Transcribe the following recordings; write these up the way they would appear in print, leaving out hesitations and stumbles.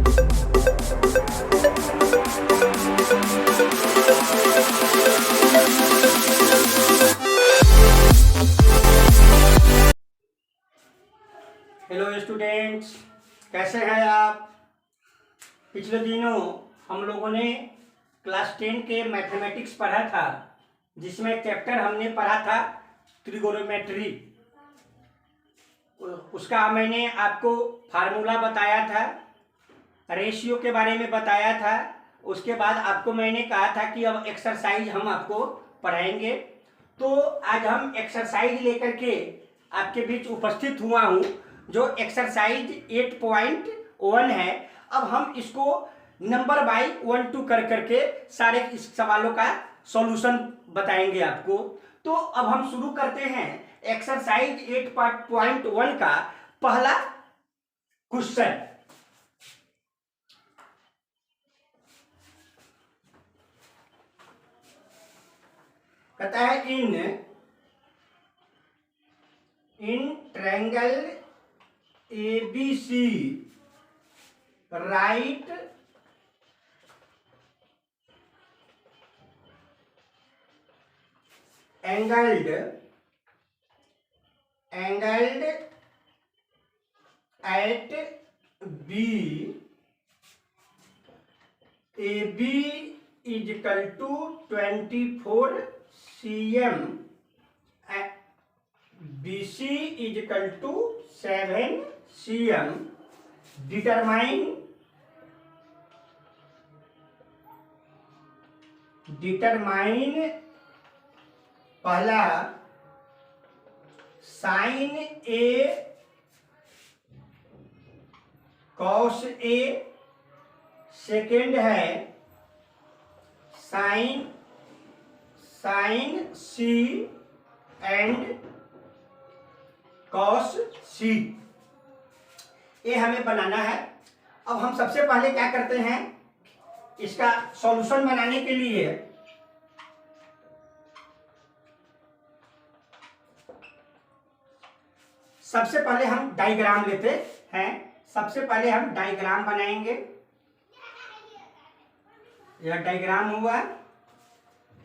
Hello students, कैसे हैं आप। पिछले दिनों हम लोगों ने क्लास 10 के मैथमेटिक्स पढ़ा था, जिसमें चैप्टर हमने पढ़ा था ट्रिगोनोमेट्री। उसका मैंने आपको फार्मूला बताया था, रेशियो के बारे में बताया था। उसके बाद आपको मैंने कहा था कि अब एक्सरसाइज हम आपको पढ़ाएंगे। तो आज हम एक्सरसाइज लेकर के आपके बीच उपस्थित हुआ हूँ, जो एक्सरसाइज 8.1 है। अब हम इसको नंबर बाय 1 2 कर करके सारे इस सवालों का सॉल्यूशन बताएंगे आपको। तो अब हम शुरू करते हैं एक्सरसाइज 8.1 का पहला क्वेश्चन। कहता है in triangle ABC right angled at B, AB is equal to 24 cm, BC is equal to 7 cm. Determine पहला sine A cos A, second है sine C and cos C। ये हमें बनाना है। अब हम सबसे पहले क्या करते हैं, इसका सॉल्यूशन बनाने के लिए सबसे पहले हम डायग्राम लेते हैं। सबसे पहले हम डायग्राम बनाएंगे। यह डायग्राम हुआ।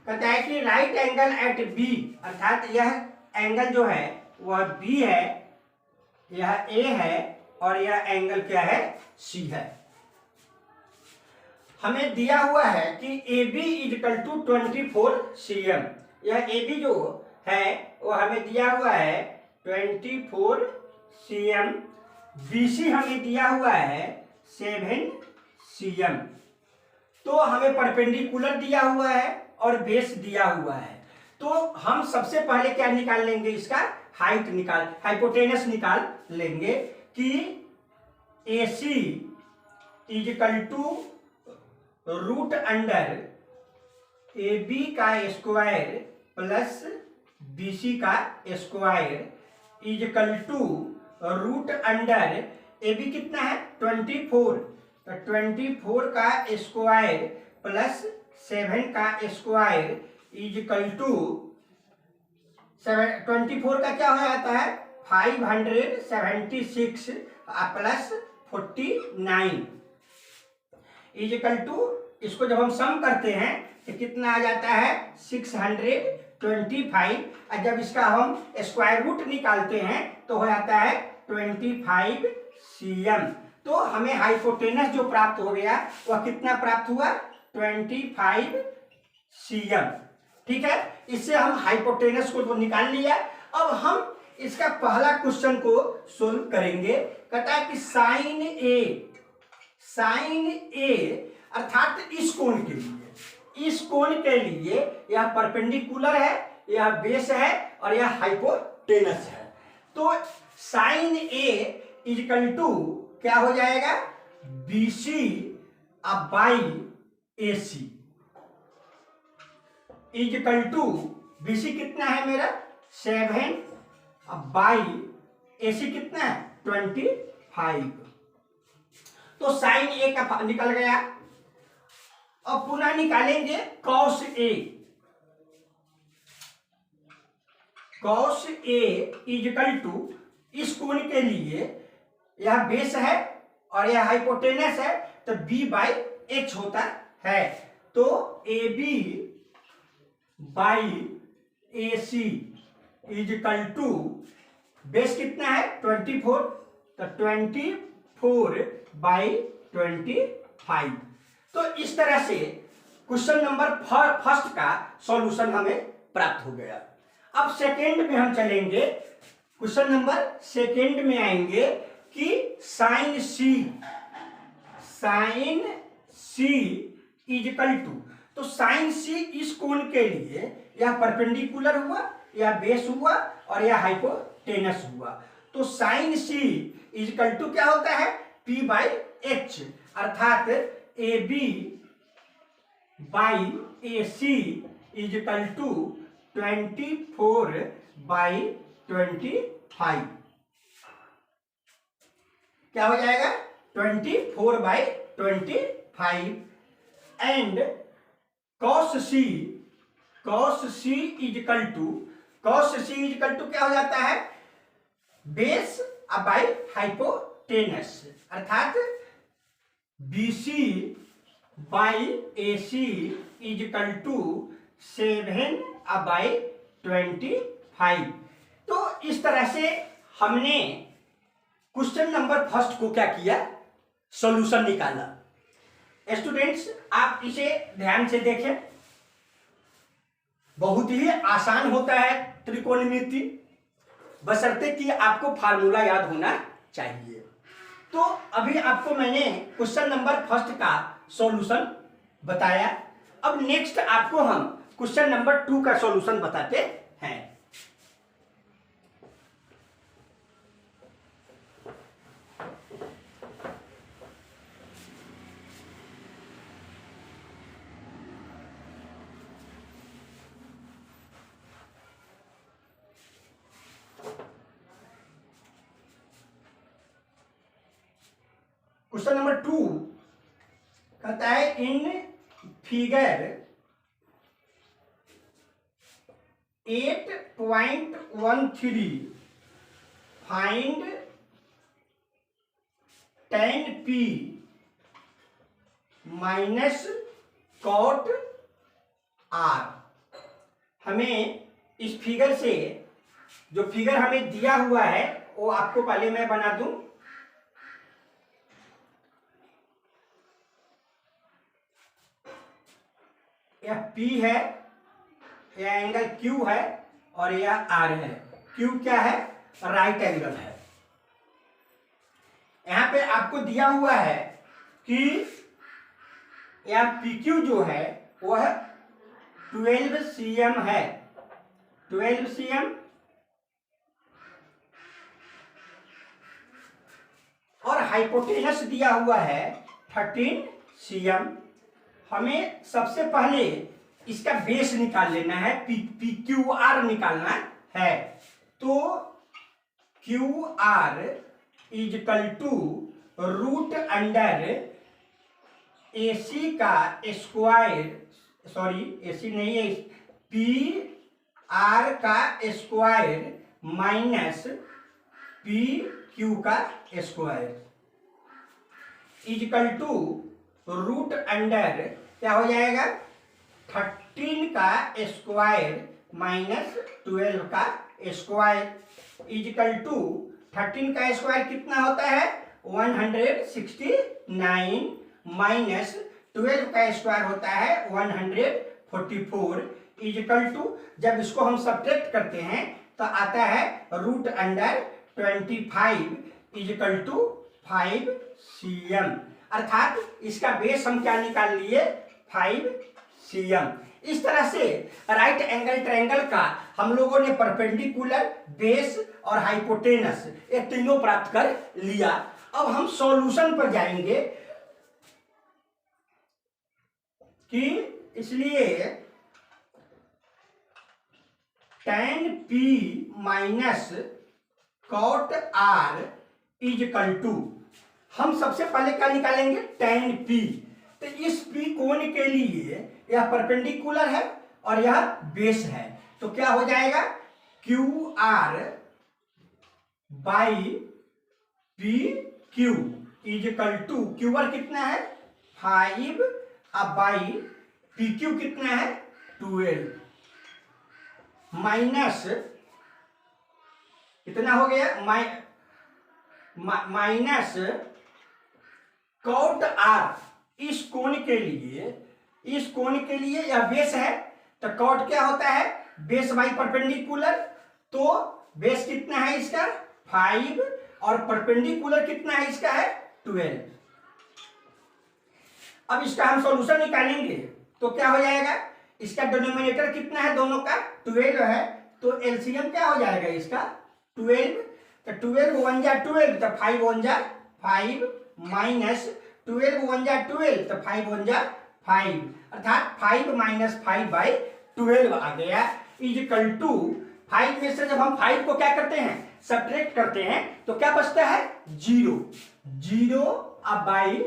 कहता है कि राइट एंगल एट B, अर्थात यह एंगल जो है वह B है, यह A है और यह एंगल क्या है, C है। हमें दिया हुआ है कि AB is equal to 24 cm। यह AB जो है वो हमें दिया हुआ है 24 cm। BC हमें दिया हुआ है 7 cm। तो हमें परपेंडिकुलर दिया हुआ है और बेस दिया हुआ है। तो हम सबसे पहले क्या निकाल लेंगे, इसका हाइपोटेनस निकाल लेंगे कि AC is equal to root under AB का स्क्वायर प्लस BC का square is equal to root under AB कितना है 24, तो 24 का स्क्वायर प्लस 7 का स्क्वायर इज इक्वल टू 24 का क्या हो जाता है 576 प्लस 49 इज इक्वल टू, इसको जब हम सम करते हैं तो कितना आ जाता है 625। और जब इसका हम स्क्वायर रूट निकालते हैं तो हो जाता है 25 cm। तो हमें हाइपोटेनस जो प्राप्त हो गया वह कितना प्राप्त हुआ 25 cm। ठीक है, इससे हम हाइपोटेनस को निकाल लिया। अब हम इसका पहला क्वेश्चन को सोल्व करेंगे। कहता है कि साइन ए अर्थात इस कोण के लिए यह परपेंडिकुलर है, यह बेस है और यह हाइपोटेनस है। तो sine A is equal to क्या हो जाएगा BC by AC is equal to, BC कितना है मेरा 7 बाई AC कितना है 25। तो साइन ए का निकल गया। अब पुनः निकालेंगे cos A is equal to, इस कोण के लिए यह बेस है और यह हाइपोटेनस है, तो बी बाई एच होता है। तो A B by A C is equal to, base कितना है 24, तो 24 बाई 25। तो इस तरह से क्वेश्चन नंबर फर्स्ट का सॉल्यूशन हमें प्राप्त हो गया। अब सेकेंड में हम चलेंगे, क्वेश्चन नंबर सेकेंड में आएंगे कि sine C is equal to, तो साइन सी इस कोण के लिए यह परपेंडिकुलर हुआ, या बेस हुआ, और यह हाइपोटेनस हुआ। तो sine C is equal to क्या होता है पी बाई एच, अर्थात A B by A C is equal to 24 by 25। क्या हो जाएगा 24 by 25। And cos c is equal to, क्या हो जाता है बेस बाई हाइपोटेनस, अर्थात BC by AC is equal to 7 by 25। तो इस तरह से हमने क्वेश्चन नंबर फर्स्ट को क्या किया, सॉल्यूशन निकाला। स्टूडेंट्स आप इसे ध्यान से देखें, बहुत ही आसान होता है त्रिकोणमिति, बशर्ते कि आपको फार्मूला याद होना चाहिए। तो अभी आपको मैंने क्वेश्चन नंबर फर्स्ट का सॉल्यूशन बताया। अब नेक्स्ट आपको हम क्वेश्चन नंबर 2 का सॉल्यूशन बताते हैं। क्वेश्चन नंबर 2 कहता है in figure 8.13 find tan P minus cot R। हमें इस फिगर से, जो फिगर हमें दिया हुआ है वो आपको पहले मैं बना दूं। यह P है, यह एंगल Q है, और यह R है। Q क्या है राइट एंगल है। यहां पे आपको दिया हुआ है कि यह PQ जो है वह 12 cm है, 12 cm, और हाइपोटेनस दिया हुआ है 13 cm। हमें सबसे पहले इसका बेस निकाल लेना है, PQR निकालना है। तो QR is equal to root under AC का स्क्वायर, सॉरी AC नहीं है, PR का स्क्वायर माइनस PQ का square is equal to root under क्या हो जाएगा 13 का स्क्वायर माइनस 12 का स्क्वायर इज इक्वल टू 13 का स्क्वायर कितना होता है 169 माइनस 12 का स्क्वायर होता है 144 इज इक्वल टू, जब इसको हम सब्ट्रैक्ट करते हैं तो आता है root under 25 is equal to 5 cm, अर्थात इसका बेस हम क्या निकाल लिए 5 cm। इस तरह से राइट एंगल ट्रायंगल का हम लोगों ने परपेंडिकुलर, बेस और हाइपोटेनस ये तीनों प्राप्त कर लिया। अब हम सॉल्यूशन पर जाएंगे कि इसलिए tan P minus cot R is equal to, हम सबसे पहले क्या निकालेंगे tan P। तो इस P कोण के लिए यह परपेंडिकुलर है और यह बेस है, तो क्या हो जाएगा QR by PQ is equal to QR कितना है 5 अब बाई पी क्यू कितना है 12 माइनस कितना हो गया माइनस कॉट आर। इस कोण के लिए यह बेस है तो कॉट क्या होता है बेस बाई परपेंडिकुलर। तो बेस कितना है इसका 5 और परपेंडिकुलर कितना है इसका है 12। अब इसका हम सॉल्यूशन निकालेंगे तो क्या हो जाएगा इसका डिनोमिनेटर कितना है दोनों का 12 है तो एलसीएम क्या हो जाएगा इसका 12। तो 12 1 जा 12 तो 5 1 जा 5 माइनस 12 1 जा 12 तो 5 1 जा 5 अर्थात 5 माइनस 5 बाई 12 आ गया इजकल टू 5 में से जब हम 5 को क्या करते हैं सब्ट्रैक्ट करते हैं तो क्या बचता है 0 अब बाई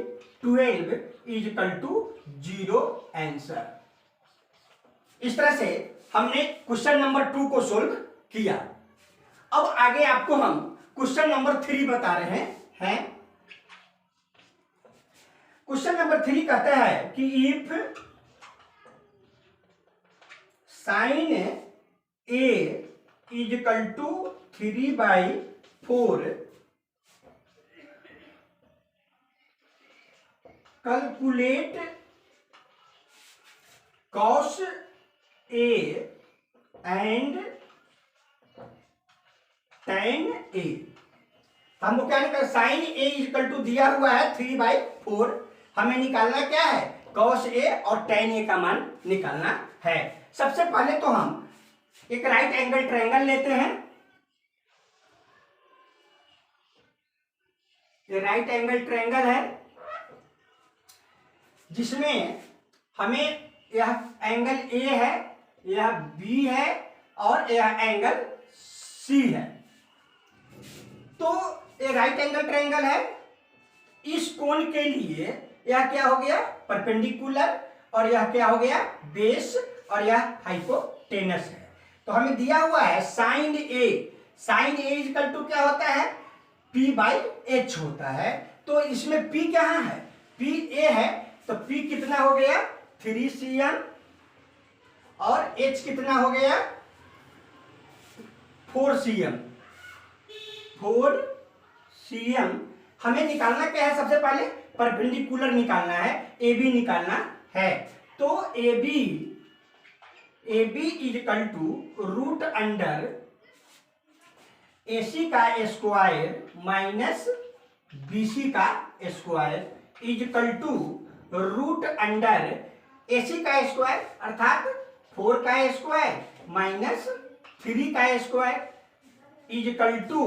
12 इजकल टू 0 आंसर। इस तरह से हमने क्वेश्चन नंबर 2 को सोल्व किया। अब आगे आपको हम क्वेश्चन नंबर 3 बता रहे हैं। क्वेश्चन नंबर 3 कहता है कि if sine A is equal to 3/4 calculate cos A and tan A. हमको क्या निकाल साइन ए इजकल टू दिया हुआ है 3/4 हमें निकालना क्या है कॉस ए और tan ए का मान निकालना है। सबसे पहले तो हम एक राइट एंगल ट्रायंगल लेते हैं। ये राइट एंगल ट्रायंगल है जिसमें हमें यह एंगल ए है यह बी है और यह एंगल सी है। तो ये राइट एंगल ट्रायंगल है। इस कोण के लिए यह क्या हो गया परपेंडिकुलर और यह क्या हो गया बेस और यह हाइपोटेनस है। तो हमें दिया हुआ है साइन ए इजकल टू क्या होता है P/H होता है। तो इसमें P क्या है P A है तो P कितना हो गया 3cm और H कितना हो गया 4cm। हमें निकालना क्या है सबसे पहले परपेंडिकुलर निकालना है AB निकालना है। तो AB is equal to root under AC का स्क्वायर माइनस BC का square is equal to root under AC का स्क्वायर अर्थात 4 का स्क्वायर माइनस 3 का स्क्वायर इजकल टू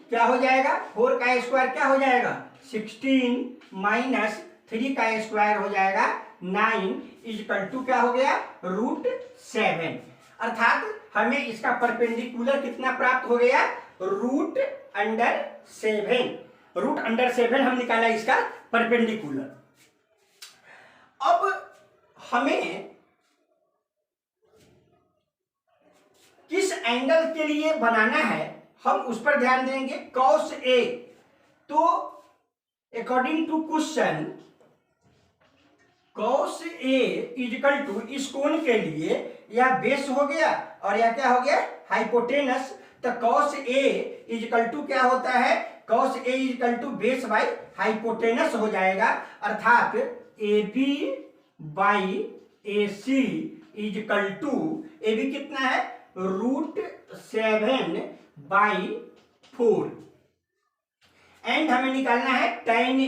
क्या हो जाएगा 4 का स्क्वायर क्या हो जाएगा 16 माइनस 3 का स्क्वायर हो जाएगा 9 इजकल टू क्या हो गया √7। अर्थात हमें इसका परपेंडिकुलर कितना प्राप्त हो गया √7। √7 हम निकाला इसका परपेंडिकुलर। अब हमें किस एंगल के लिए बनाना है हम उस पर ध्यान देंगे cos A। तो according to question cos A is equal to इस कोण के लिए यह बेस हो गया और यह क्या हो गया हाइपोटेनस। तो cos A इजकल टू क्या होता है cos A is equal to base by hypotenuse हो जाएगा। अर्थात AB by AC is equal to AB कितना है √7/4 एंड हमें निकालना है tan A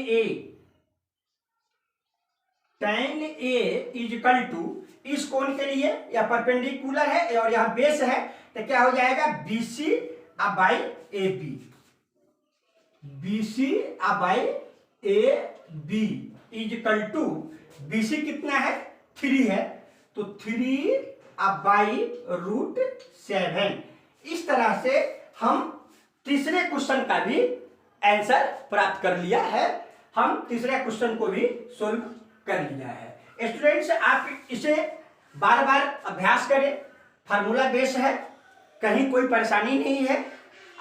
इजकल टू इस कोण के लिए यह परपेंडिकुलर है और यह बेस है तो क्या हो जाएगा BC by AB is equal to BC कितना है 3 है तो 3/√7। इस तरह से हम तीसरे क्वेश्चन का भी आंसर प्राप्त कर लिया है। हम तीसरे क्वेश्चन को भी सोल्व कर लिया है। स्टूडेंट्स आप इसे बार बार अभ्यास करें। फार्मूला बेस है कहीं कोई परेशानी नहीं है।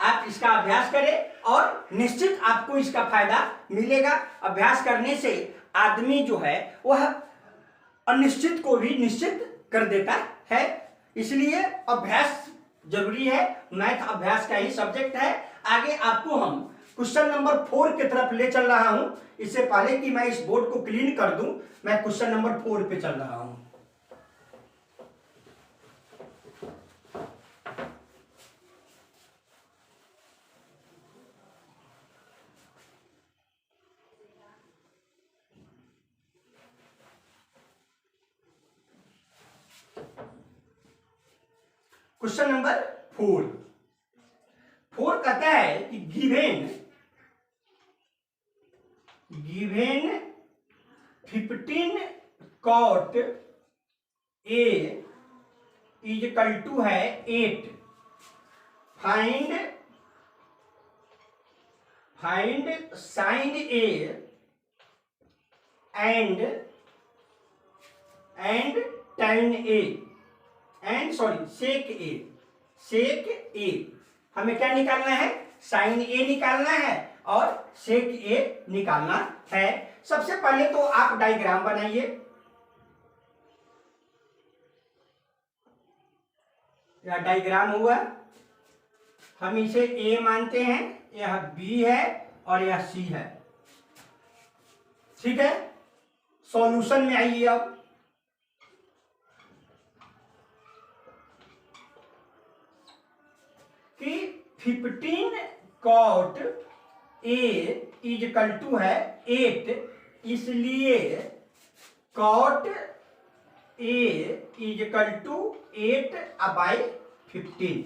आप इसका अभ्यास करें और निश्चित आपको इसका फायदा मिलेगा। अभ्यास करने से आदमी जो है वह अनिश्चित को भी निश्चित कर देता है, इसलिए अभ्यास जरूरी है। मैथ अभ्यास का ही सब्जेक्ट है। आगे आपको हम क्वेश्चन नंबर 4 की तरफ ले चल रहा हूं। इससे पहले कि मैं इस बोर्ड को क्लीन कर दूं, मैं क्वेश्चन नंबर 4 पे चल रहा हूं। क्वेश्चन नंबर 4 कहता है कि given 15 cot A is equal to है 8, find sin A and tan A and sec A। हमें क्या निकालना है? sin A निकालना है और sec A निकालना है। सबसे पहले तो आप डायग्राम बनाइए। यह डायग्राम हुआ, हम इसे A मानते हैं, यह B है और यह C है। ठीक है, सॉल्यूशन में आइए। अब कि 15 cot A is equal to है 8, इसलिए cot A is equal to 8/15।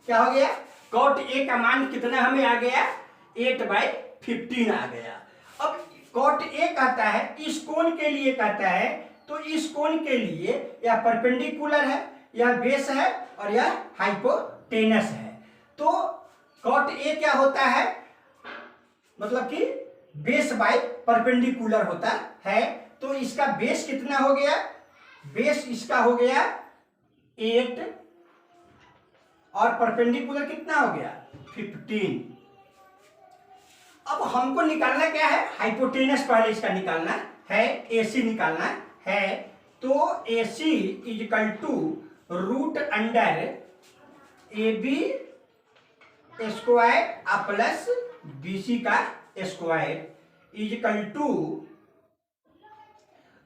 क्या हो गया? cot A का मान कितना हमें आ गया? 8/15 आ गया। अब cot A कहता है इस कोण के लिए, कहता है तो इस कोण के लिए यह परपेंडिकुलर है, यह बेस है और यह हाइपोटेनस है। तो cot A क्या होता है? मतलब कि बेस बाय परपेंडिकुलर होता है। तो इसका बेस कितना हो गया? बेस इसका हो गया 8 और परपेंडिकुलर कितना हो गया? 15। अब हमको निकालना क्या है? हाइपोटेनस पहले इसका निकालना है, AC निकालना है। तो AC is equal to root under AB square plus BC का square is equal to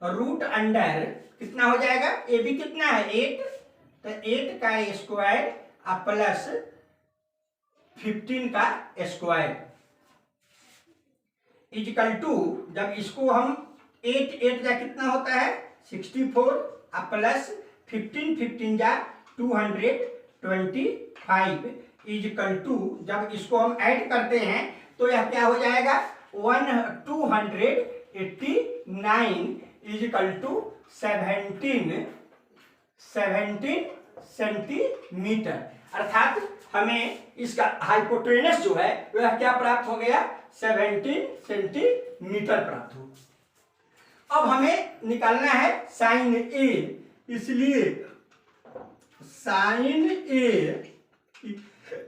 root under कितना हो जाएगा? AB कितना है? 8, तो 8 का स्क्वायर प्लस 15 का स्क्वायर इज इक्वल टू, जब इसको हम 8 जा कितना होता है? 64 प्लस 15 जा 225 इज इक्वल टू, जब इसको हम ऐड करते हैं तो यह क्या हो जाएगा? 289 इज इक्वल टू 17 सेंटीमीटर। अर्थात हमें इसका हाइपोटेनस जो है वह क्या प्राप्त हो गया? 17 सेंटीमीटर प्राप्त हो। अब हमें निकालना है साइन A, इसलिए साइन A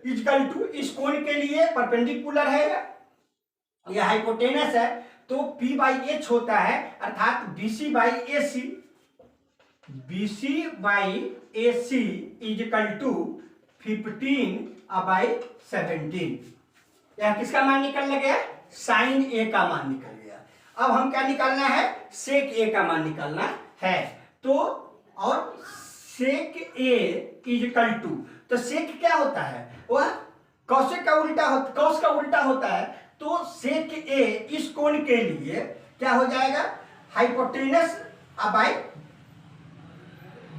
इक्वल टू, इस कोण के लिए परपेंडिकुलर है, यह हाइपोटेनस है, तो P/H होता है, अर्थात BC/AC इज इक्वल टू 15/17। यह किसका मान निकल गया? साइन A का मान निकल गया। अब हम क्या निकालना है? सेक A का मान निकालना है। तो और सेक A इज इक्वल टू, तो सेक क्या होता है? वह कौशिक का उल्टा होता, कौश का उल्टा होता है। तो सेक A इस कोण के लिए क्या हो जाएगा? हाइपोटेनस बाय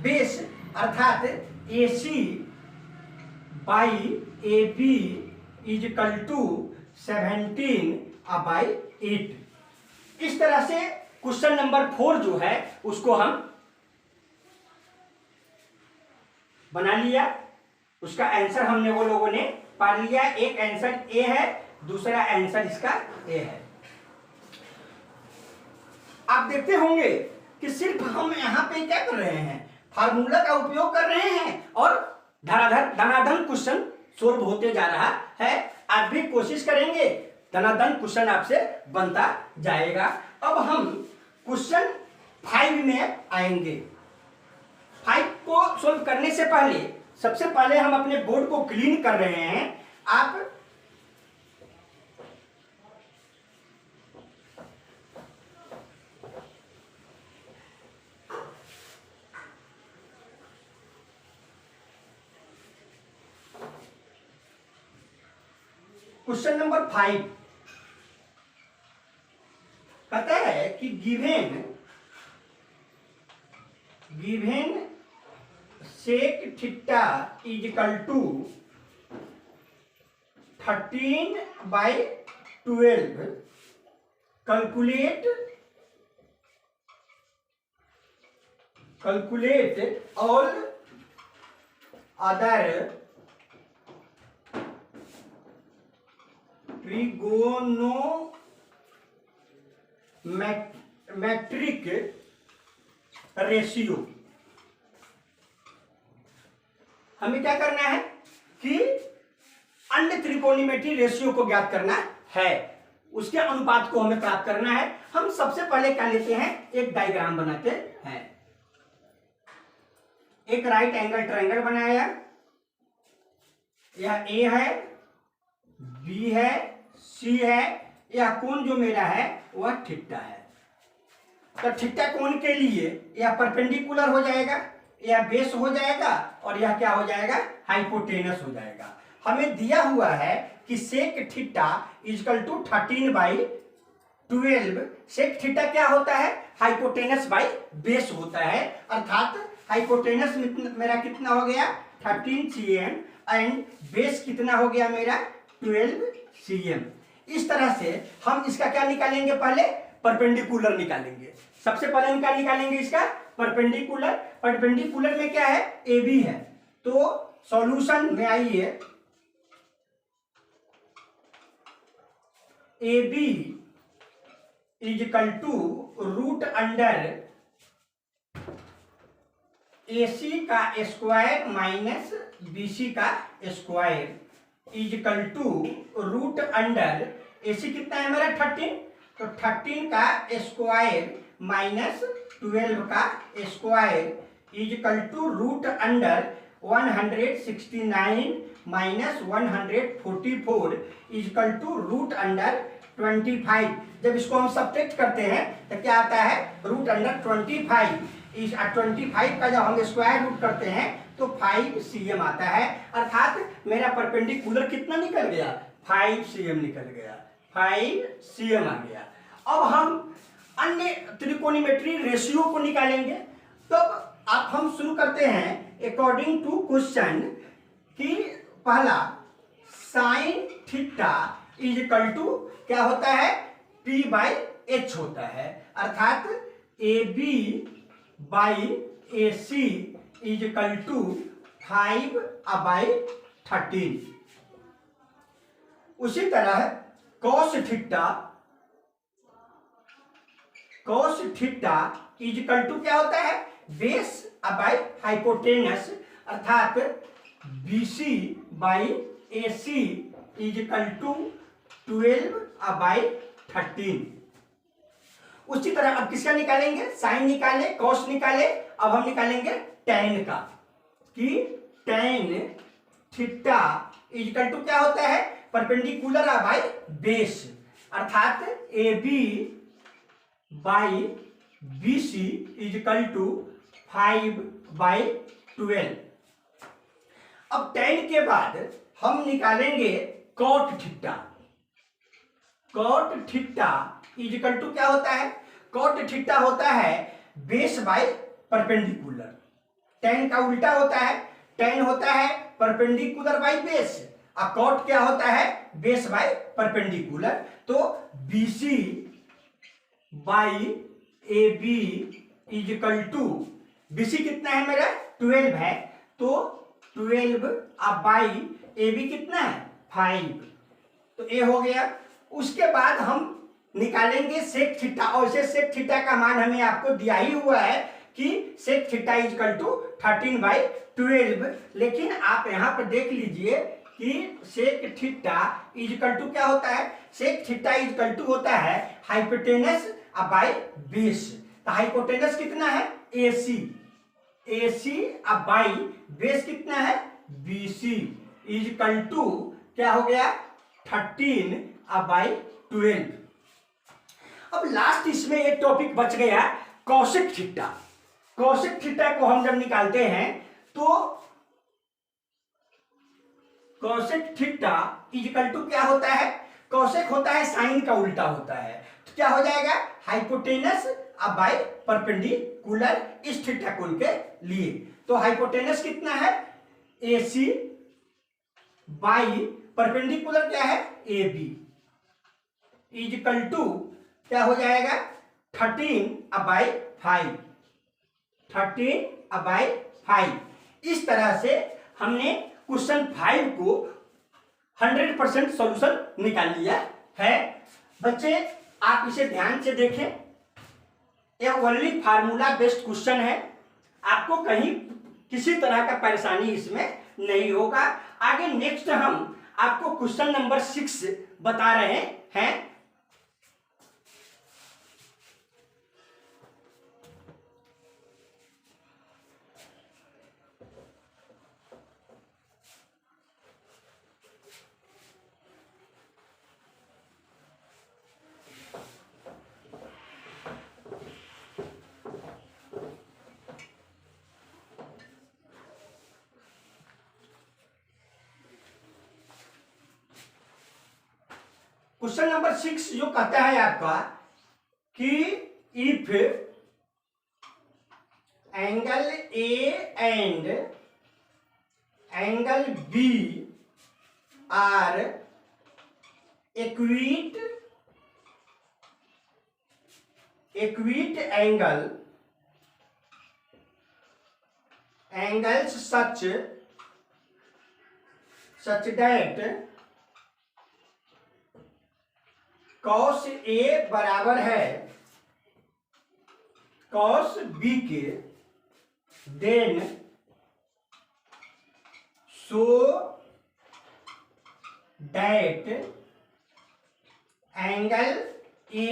बेस, अर्थात AC/AB इज इक्वल टू 17/8। इस तरह से क्वेश्चन नंबर 4 जो है उसको हम बना लिया। उसका आंसर हमने वो लोगों ने पढ़ लिया। एक आंसर A है, दूसरा आंसर इसका A है। आप देखते होंगे कि सिर्फ हम यहाँ पे क्या कर रहे हैं? फार्मूला का उपयोग कर रहे हैं और धनाधन क्वेश्चन सोल्व होते जा रहा है। आप भी कोशिश करेंगे, धनाधन क्वेश्चन आपसे बनता जाएगा। अब हम क्वेश्चन 5 में आएंगे। 5 को सोल्व करने से पहले सबसे पहले हम अपने बोर्ड को क्लीन कर रहे हैं। आप क्वेश्चन नंबर 5 कहता है कि given sec theta is equal to 13/12 calculate all other trigonometric ratio. हमें क्या करना है कि अन्य त्रिकोणमितीय रेशियो को ज्ञात करना है, उसके अनुपात को हमें प्राप्त करना है। हम सबसे पहले क्या लेते हैं, एक डायग्राम बनाते हैं। एक राइट एंगल ट्रायंगल बनाया, यह ए है, बी है, सी है, यह कोण जो मेरा है वह थीटा है। तो थीटा कोण के लिए यह परपेंडिकुलर हो जाएगा, यह बेस हो जाएगा और यह क्या हो जाएगा, हाइपोटेनस हो जाएगा। हमें दिया हुआ है कि sec theta equal to 13/12। Sec theta क्या होता है, हाइपोटेनस बाई बेस होता है, अर्थात हाइपोटेनस मेरा कितना हो गया 13 cm एंड बेस कितना हो गया मेरा 12 cm। इस तरह से हम इसका क्या निकालेंगे, पहले परपेंडिकुलर निकालेंगे। सबसे पहले हम क्या निकालेंगे, इसका परपेंडिकुलर। परपेंडिकुलर में क्या है, ए बी है। तो सॉल्यूशन में आइए, A B is equal to root under AC का स्क्वायर माइनस BC का square is equal to root under AC कितना है मेरा 13, तो 13 का स्क्वायर माइनस 12 का square is equal to root under 169 minus 144 is equal to root under 25। जब इसको हम सब्ट्रैक्ट करते हैं तो क्या आता है, रूट अंडर 25। इस 25 का जब हम स्क्वायर रूट करते हैं तो 5 cm आता है, अर्थात मेरा परपेंडिकुलर कितना निकल गया, 5 cm निकल गया, 5 cm आ गया। अब हम अन्य त्रिकोणमितीय रेशियो को निकालेंगे। तो अब हम शुरू करते हैं अकॉर्डिंग टू क्वेश्चन कि पहला sine theta is equal to क्या होता है, P/H होता है, अर्थात AB by AC is equal to 5/13। उसी तरह cos theta is equal to क्या होता है, बेस बाई हाइपोटेनस, अर्थात BC by AC is equal to 12/13। उसी तरह अब किसका निकालेंगे, साइन निकाले, कॉस निकाले, अब हम निकालेंगे टेन का, कि टेन थीटा इक्वल टू क्या होता है, परपेंडिकुलर बाई बेस, अर्थात AB by BC equal to 5/12। अब टेन के बाद हम निकालेंगे cot theta. Cot theta equal to क्या होता है, कॉट थीटा होता है बेस बाय परपेंडिकुलर। टेन का उल्टा होता है, टेन होता है परपेंडिकुलर बाय बेस, और कॉट क्या होता है, बेस बाय परपेंडिकुलर। तो BC by AB equal to, BC कितना है मेरा 12 है, तो 12 बाई AB कितना है 5, तो A हो गया। उसके बाद हम निकालेंगे सेक थीटा, और इसे सेक थीटा का मान हमें आपको दिया ही हुआ है कि सेक थीटा इक्वल टू 13/12। लेकिन आप यहां पर देख लीजिए कि सेक थीटा इजकल टू क्या होता है, सेक थीटा इजकल टू होता है हाइपोटेनस बाय बेस। तो हाइपोटेनस कितना है AC, AC अब बाई बेस कितना है BC इजकल टू क्या हो गया 13 अब बाई 12। अब लास्ट इसमें एक टॉपिक बच गया कौशिक थीटा। कौशिक थीटा को हम जब निकालते हैं तो कौशिक थीटा इजकल टू क्या होता है, कौशिक होता है साइन का उल्टा होता है, तो क्या हो जाएगा हाइपोटेनस अब बाय परपेंडिकुलर इस थीटा कोण के लिए। तो हाइपोटेनस कितना है AC बाई परपेंडिकुलर क्या है AB इजकल टू क्या हो जाएगा 13 अब बाई 5, 13 अब बाई 5। इस तरह से हमने क्वेश्चन 5 को 100% सॉल्यूशन निकाल लिया है। बच्चे आप इसे ध्यान से देखें, यह ओनली फार्मूला बेस्ड क्वेश्चन है, आपको कहीं किसी तरह का परेशानी इसमें नहीं होगा। आगे नेक्स्ट हम आपको क्वेश्चन नंबर 6 बता रहे हैं। क्वेश्चन नंबर 6 जो कहता है आपका कि if angle A and angle B are equal angles such that cos A बराबर है कॉस बी के, then so that angle A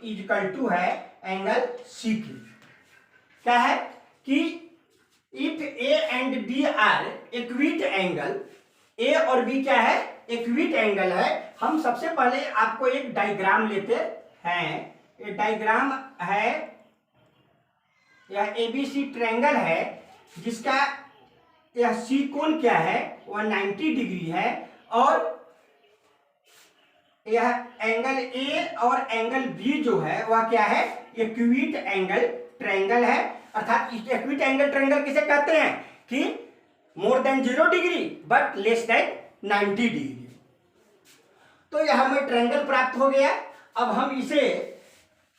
is equal to है एंगल सी के। क्या है कि if A and B are equal angle, A और B क्या है इक्विट एंगल है। हम सबसे पहले आपको एक डायग्राम लेते हैं, ये डायग्राम है, यह ABC ट्रायंगल है जिसका यह सी कोण क्या है वह 90 डिग्री है, और यह एंगल ए और एंगल बी जो है वह क्या है इक्विट एंगल ट्रायंगल है। अर्थात इक्विट एंगल ट्रायंगल किसे कहते हैं कि more than 0 degree but less than 90 degree. तो यह हमें ट्रायंगल प्राप्त हो गया। अब हम इसे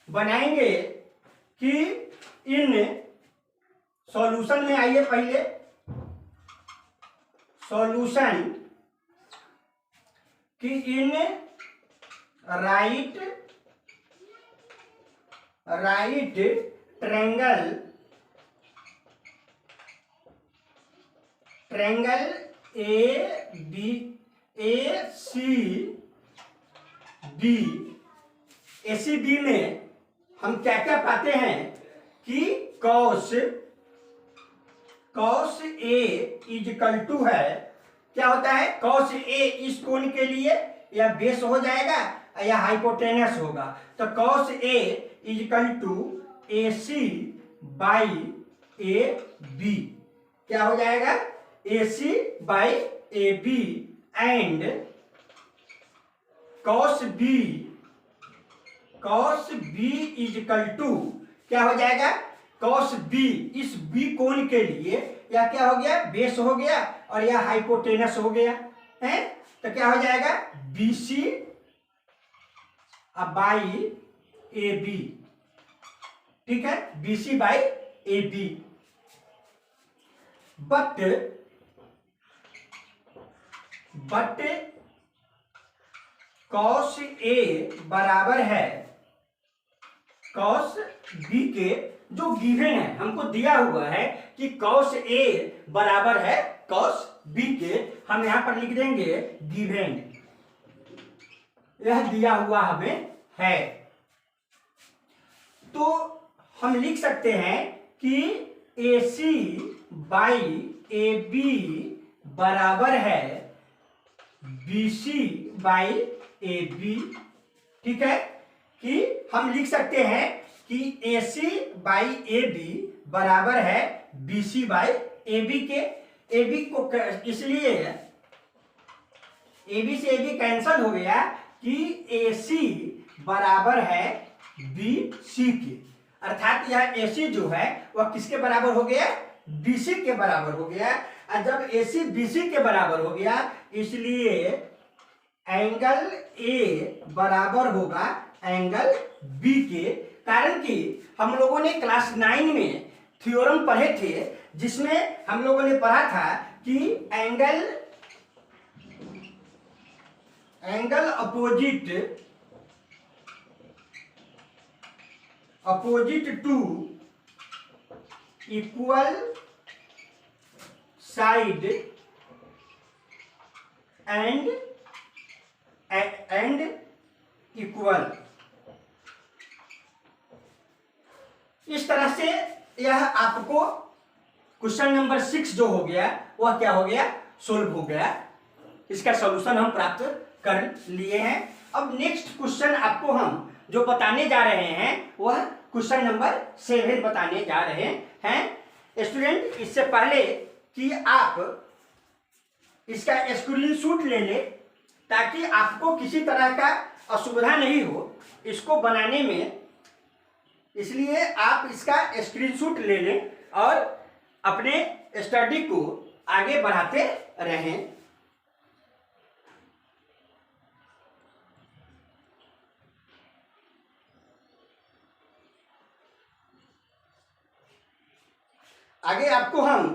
बनाएंगे कि इन सॉल्यूशन में आइए, पहले सॉल्यूशन कि इन राइट ट्रायंगल ACB में हम क्या क्या पाते हैं कि कॉस ए इजकल टू है, क्या होता है कॉस ए इस कोण के लिए या बेस हो जाएगा या हाइपोटेनस होगा। तो cos A is equal to AC by AB क्या हो जाएगा AC by AB and cos B is equal to क्या हो जाएगा कॉस B इस B कोण के लिए या क्या हो गया बेस हो गया और यह हाइपोटेनस हो गया है। तो क्या हो जाएगा BC बाई AB, ठीक है BC by AB। But cos A बराबर है कॉस B के, जो गिवन है हमको दिया हुआ है कि कॉस A बराबर है कॉस बी के हम यहाँ पर लिख देंगे गिवेन, यह दिया हुआ हमें है। तो हम लिख सकते हैं कि AC बाई AB बराबर है BC बाई AB। ठीक है, कि हम लिख सकते हैं कि AC बाई AB बराबर है BC बाई AB के। AB को इसलिए AB से AB कैंसल हो गया कि AC बराबर है BC के, अर्थात यह AC जो है वह किसके बराबर हो गया, BC के बराबर हो गया। और जब AC BC के बराबर हो गया इसलिए एंगल A बराबर होगा एंगल B के। कारण कि हम लोगों ने क्लास 9 में थ्योरम पढ़े थे जिसमें हम लोगों ने पढ़ा था कि angle opposite to equal side and equal. इस तरह से यह आपको क्वेश्चन नंबर 6 जो हो गया वह क्या हो गया, सोल्व हो गया। इसका सॉल्यूशन हम प्राप्त कर लिए हैं। अब नेक्स्ट क्वेश्चन आपको हम जो बताने जा रहे हैं वह क्वेश्चन नंबर 7 बताने जा रहे हैं। स्टूडेंट, इससे पहले कि आप इसका स्क्रीनशॉट ले लें ताकि आपको किसी तरह का असुविधा नहीं हो इसको बनाने में, इसलिए आप इसका स्क्रीनशॉट ले लें और अपने स्टडी को आगे बढ़ाते रहें। आगे आपको हम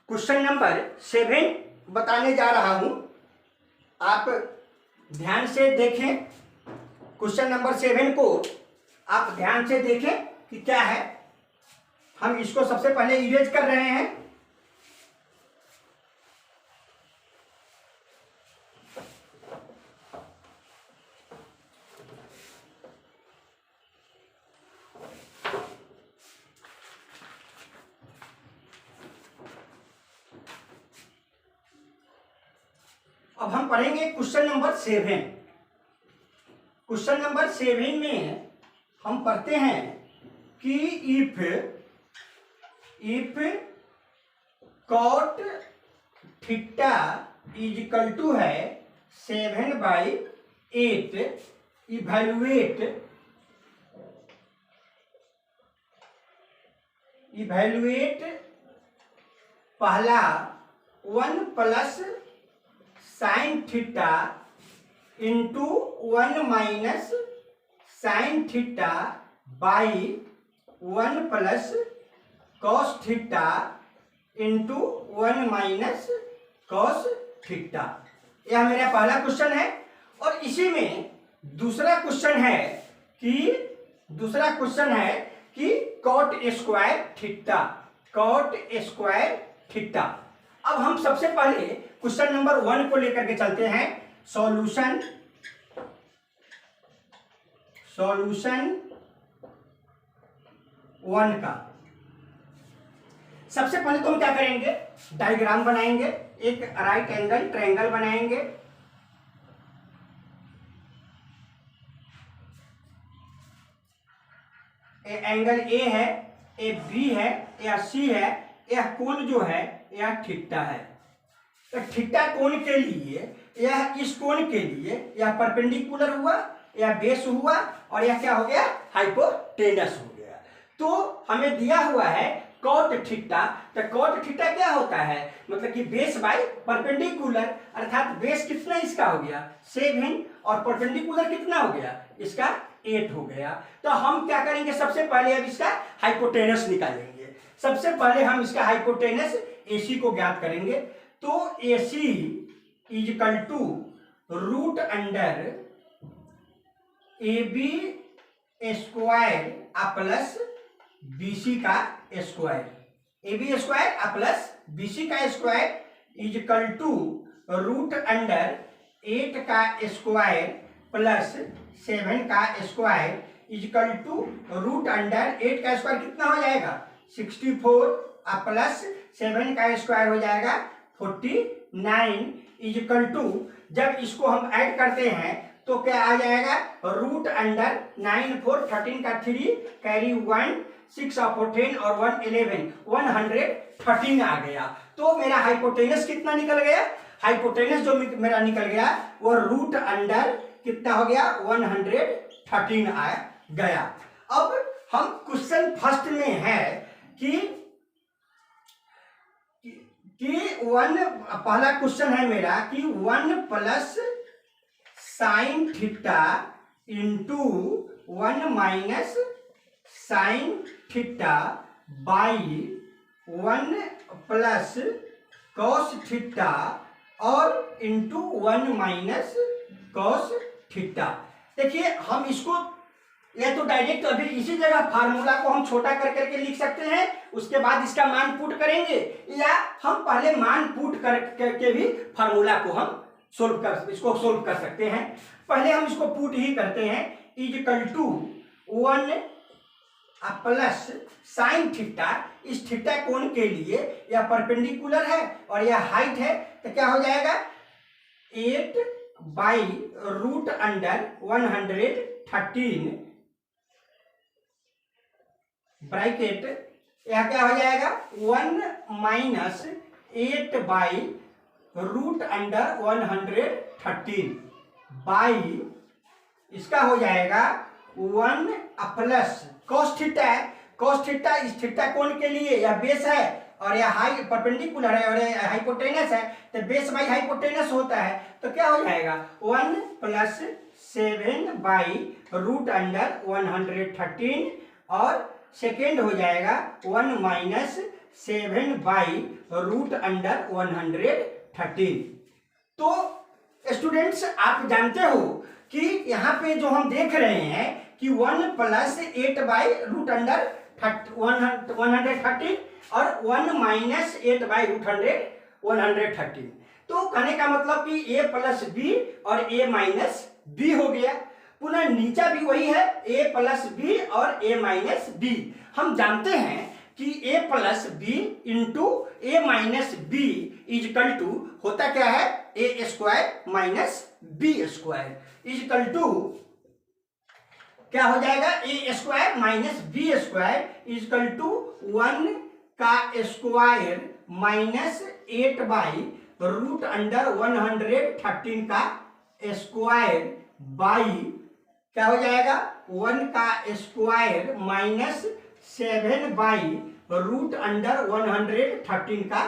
क्वेश्चन नंबर 7 बताने जा रहा हूं, आप ध्यान से देखें। क्वेश्चन नंबर 7 को आप ध्यान से देखें कि क्या है। हम इसको सबसे पहले इरेज कर रहे हैं। अब हम पढ़ेंगे क्वेश्चन नंबर 7। क्वेश्चन नंबर 7 में हम पढ़ते हैं कि if cot theta is equal to है 7/8, इवैल्यूएट पहला 1 plus sine theta into 1 minus sine theta by 1 plus cos theta into 1 minus cos theta. यह मेरा पहला क्वेश्चन है। और इसी में दूसरा क्वेश्चन है कि कॉट स्क्वायर थीटा। अब हम सबसे पहले क्वेश्चन नंबर 1 को लेकर के चलते हैं। सॉल्यूशन 1 का सबसे पहले तो हम क्या करेंगे, डायग्राम बनाएंगे, एक राइट एंगल ट्रायंगल बनाएंगे। एंगल ए है, ए बी है, या सी है, यह कोण जो है यह थीटा है। तो थीटा कोण के लिए यह इस कोण के लिए यह परपेंडिकुलर हुआ, यह बेस हुआ और यह क्या हो गया, हाइपोटेनस हो गया। तो हमें दिया हुआ है कॉट थीटा। तो कॉट थीटा क्या होता है, मतलब कि बेस बाय परपेंडिकुलर, अर्थात बेस कितना इसका हो गया 7 और परपेंडिकुलर कितना हो गया इसका 8 हो गया। तो हम क्या करेंगे, सबसे पहले अब इसका हाइपोटेनस निकालेंगे। सबसे पहले हम इसका हाइपोटेनस AC को ज्ञात करेंगे। तो AC is equal to root under AB square plus BC का square, AB square plus BC का square. Is equal to root under 8 का स्क्वायर प्लस 7 का square is equal to root under 8 का स्क्वायर कितना हो जाएगा 64 और प्लस 7 का स्क्वायर हो जाएगा 49 इजकल टू जब इसको हम ऐड करते हैं तो क्या आ जाएगा रूट अंडर 9 4 13 का 3 कैरी 1 6 और 10 और 1 11 113 आ गया। तो मेरा हाइपोटेनस कितना निकल गया हाइपोटेनस जो मेरा निकल गया वो रूट अंडर कितना हो गया 113 आ गया। अब हम क्वेश्चन फर्स्ट में है कि वन पहला क्वेश्चन है मेरा कि 1 plus sine theta into 1 minus sine theta by 1 plus cos theta और इंटू 1 माइनस कॉस थीटा। देखिए हम इसको या तो डायरेक्ट अभी इसी जगह फार्मूला को हम छोटा कर करके लिख सकते हैं उसके बाद इसका मान पुट करेंगे या हम पहले मान पुट करके भी फार्मूला को हम इसको सोल्व कर सकते हैं। पहले हम इसको पुट ही करते हैं is equal to 1 plus sine theta इस थीटा कोण के लिए यह परपेंडिकुलर है और यह हाइट है तो क्या हो जाएगा 8 बाई रूट अंडर 113 ब्रैकेट यह क्या हो जाएगा 1 minus 8 by root under 113 by इसका हो जाएगा 1 प्लस कॉस थीटा है कॉस थीटा इस थीटा कोण के लिए यह बेस है और यह हाई परपेंडिकुलर है और यह हाइपोटेनस है तो बेस बाई हाइपोटेनस होता है तो क्या हो जाएगा 1 प्लस 7 बाई रूट अंडर 113 और सेकेंड हो जाएगा 1 माइनस 7 बाई रूट अंडर 113। तो स्टूडेंट्स आप जानते हो कि यहाँ पे जो हम देख रहे हैं कि 1 प्लस 8 बाई रूट अंडर 113 और 1 माइनस 8 बाई रूट 113। तो कहने का मतलब कि a प्लस बी और a माइनस बी हो गया। पुनः नीचा भी वही है a प्लस बी और a माइनस बी। हम जानते हैं कि a plus B into A minus B equal to होता क्या है A square minus B square is equal to क्या हो जाएगा A square minus B square is equal to 1 का square minus 8 by root under 113 का स्क्वायर बाई क्या हो जाएगा 1 का square minus 7 by root under 113 का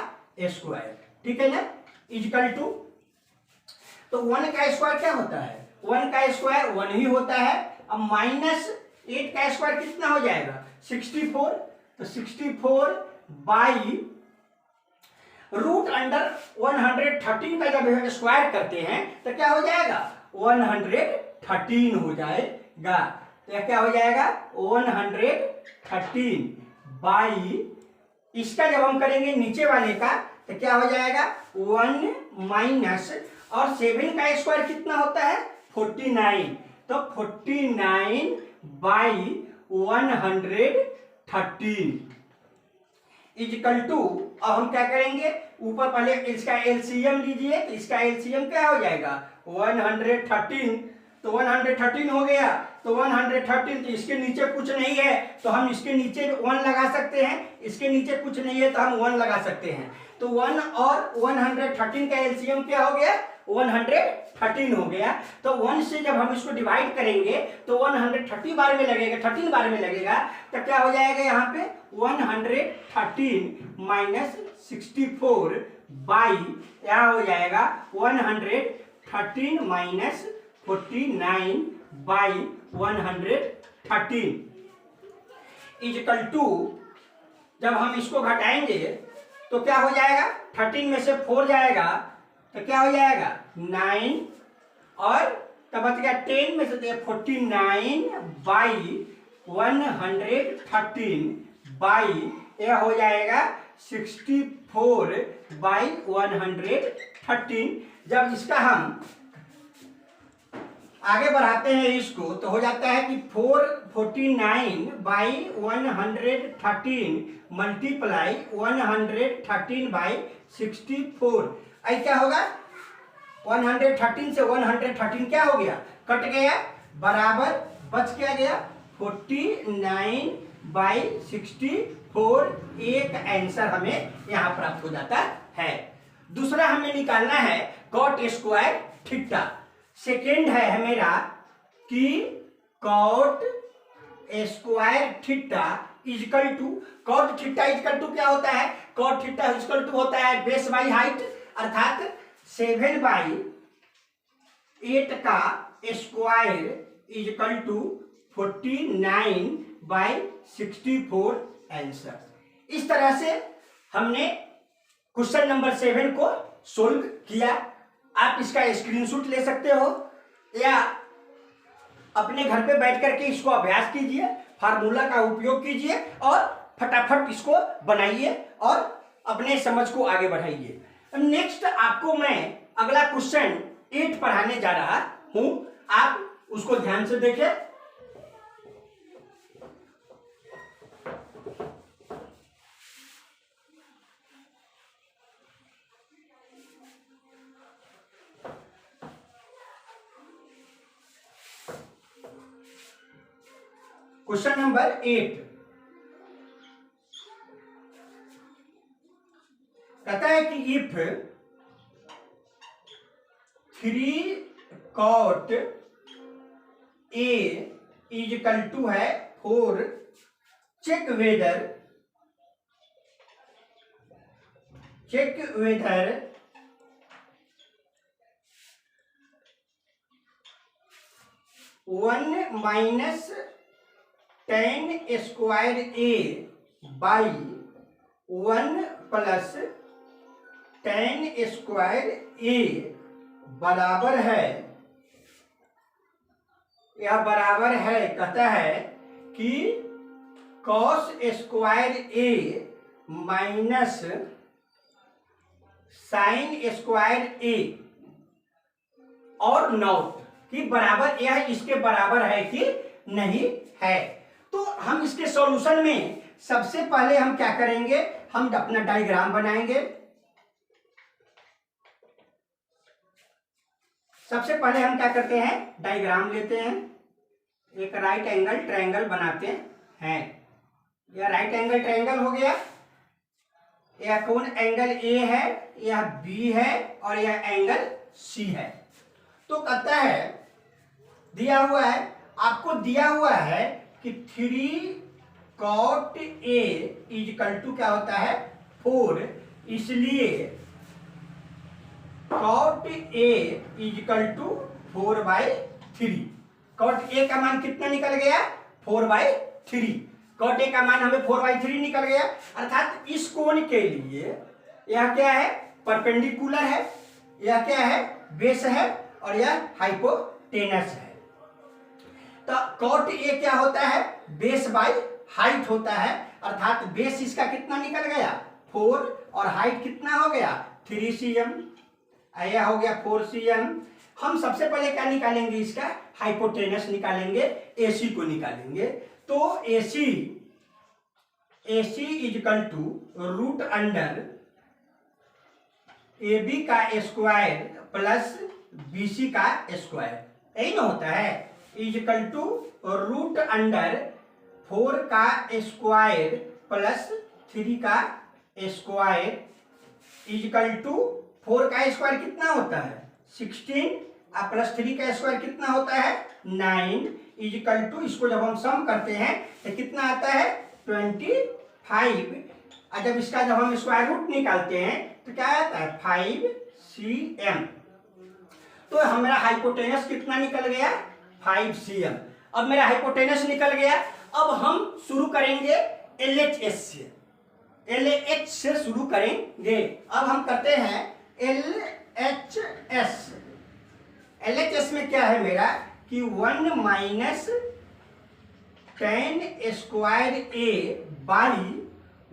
स्क्वायर। ठीक है ना इजकल टू तो 1 का स्क्वायर क्या होता है 1 का स्क्वायर 1 ही होता है। अब माइनस 8 का स्क्वायर कितना हो जाएगा 64 तो 64 बाई रूट अंडर 113 का जब स्क्वायर करते हैं तो क्या हो जाएगा 113 हो जाएगा। तो क्या हो जाएगा 113 बाई इसका जब हम करेंगे नीचे वाले का तो क्या हो जाएगा 1 माइनस और 7 का स्क्वायर कितना होता है 49 तो 49 बाई 113 इजकल टू। अब हम क्या करेंगे ऊपर पहले इसका एलसीएम लीजिए तो इसका एलसीएम क्या हो जाएगा 113 तो 113 हो गया तो 113 तो इसके नीचे कुछ नहीं है तो हम इसके नीचे 1 लगा सकते हैं इसके नीचे कुछ नहीं है तो हम 1 लगा सकते हैं। तो 1 और 113 का एलसीएम क्या हो गया 113 हो गया। तो 1 से जब हम इसको डिवाइड करेंगे तो 130 बार में लगेगा 13 बार में लगेगा तो क्या हो जाएगा यहाँ पे 113 माइनस 64 बाई क्या हो जाएगा 113 माइनस 49 बाई 113 इजकल टू जब हम इसको घटाएंगे तो क्या हो जाएगा 13 में से 4 जाएगा तो क्या हो जाएगा 9 और तब बच गया 10 में से 49 बाई 113 बाई यह हो जाएगा 64/113। जब इसका हम आगे बढ़ाते हैं इसको तो हो जाता है कि 449/113 मल्टीप्लाई 113/64। ऐसा क्या होगा, 113 से 113 क्या हो गया, कट गया, बराबर बच क्या गया 49/64। एक आंसर हमें यहाँ प्राप्त हो जाता है। दूसरा हमें निकालना है कॉट स्क्वायर थीटा। सेकेंड है मेरा कि cot square theta is equal to, cot theta is equal to क्या होता है, कॉट थीटा इजकल टू होता है बेस बाई हाइट, अर्थात 7/8 का स्क्वायर इजकल टू 49/64 आंसर। इस तरह से हमने क्वेश्चन नंबर 7 को सोल्व किया। आप इसका स्क्रीनशॉट ले सकते हो या अपने घर पे बैठ करके इसको अभ्यास कीजिए, फार्मूला का उपयोग कीजिए और फटाफट इसको बनाइए और अपने समझ को आगे बढ़ाइए। नेक्स्ट आपको मैं अगला क्वेश्चन 8 पढ़ाने जा रहा हूं, आप उसको ध्यान से देखें। क्वेश्चन नंबर 8 कहता है कि if 3 cot A is equal to है 4, check whether 1 minus tan square A by 1 plus tan square A बराबर है, यह बराबर है, कहता है कि cos square A minus sin square A और नॉट कि बराबर, यह इसके बराबर है कि नहीं है। तो हम इसके सॉल्यूशन में सबसे पहले हम क्या करेंगे, हम अपना डायग्राम बनाएंगे। सबसे पहले हम क्या करते हैं, डायग्राम लेते हैं, एक राइट एंगल ट्रायंगल बनाते हैं। यह राइट एंगल ट्रायंगल हो गया, यह कौन एंगल ए है, यह बी है और यह एंगल सी है। तो कहता है दिया हुआ है, आपको दिया हुआ है कि 3 cot A is equal to क्या होता है 4, इसलिए cot A is equal to 4/3। cot A का मान कितना निकल गया 4/3। cot A का मान हमें 4/3 निकल गया, अर्थात इस कोण के लिए यह क्या है, परपेंडिकुलर है, यह क्या है, बेस है और यह हाइपोटेनस है। तो cot A क्या होता है, बेस बाई हाइट होता है, अर्थात बेस इसका कितना निकल गया 4 और हाइट कितना हो गया 3 cm, यह हो गया 4 cm। हम सबसे पहले क्या निकालेंगे, इसका हाइपोटेनस निकालेंगे, AC को निकालेंगे। तो AC is equal to root under AB का स्क्वायर प्लस BC का स्क्वायर, यही ना होता है, is equal to root under 4 का स्क्वायर प्लस 3 का स्क्वायर इज इक्वल टू 4 का स्क्वायर कितना होता है 16 और प्लस 3 का स्क्वायर कितना होता है 9 इज इक्वल टू, इसको जब हम सम करते हैं तो कितना आता है 25, और जब इसका जब हम स्क्वायर रूट निकालते हैं तो क्या आता है 5 cm। तो हमारा हाइपोटेनस कितना निकल गया 5 cm। अब मेरा हाइपोटेनस निकल गया, अब हम शुरू करेंगे LHS से, LH से शुरू करेंगे। अब हम करते हैं LHS। LHS में क्या है मेरा कि 1 minus tan square A by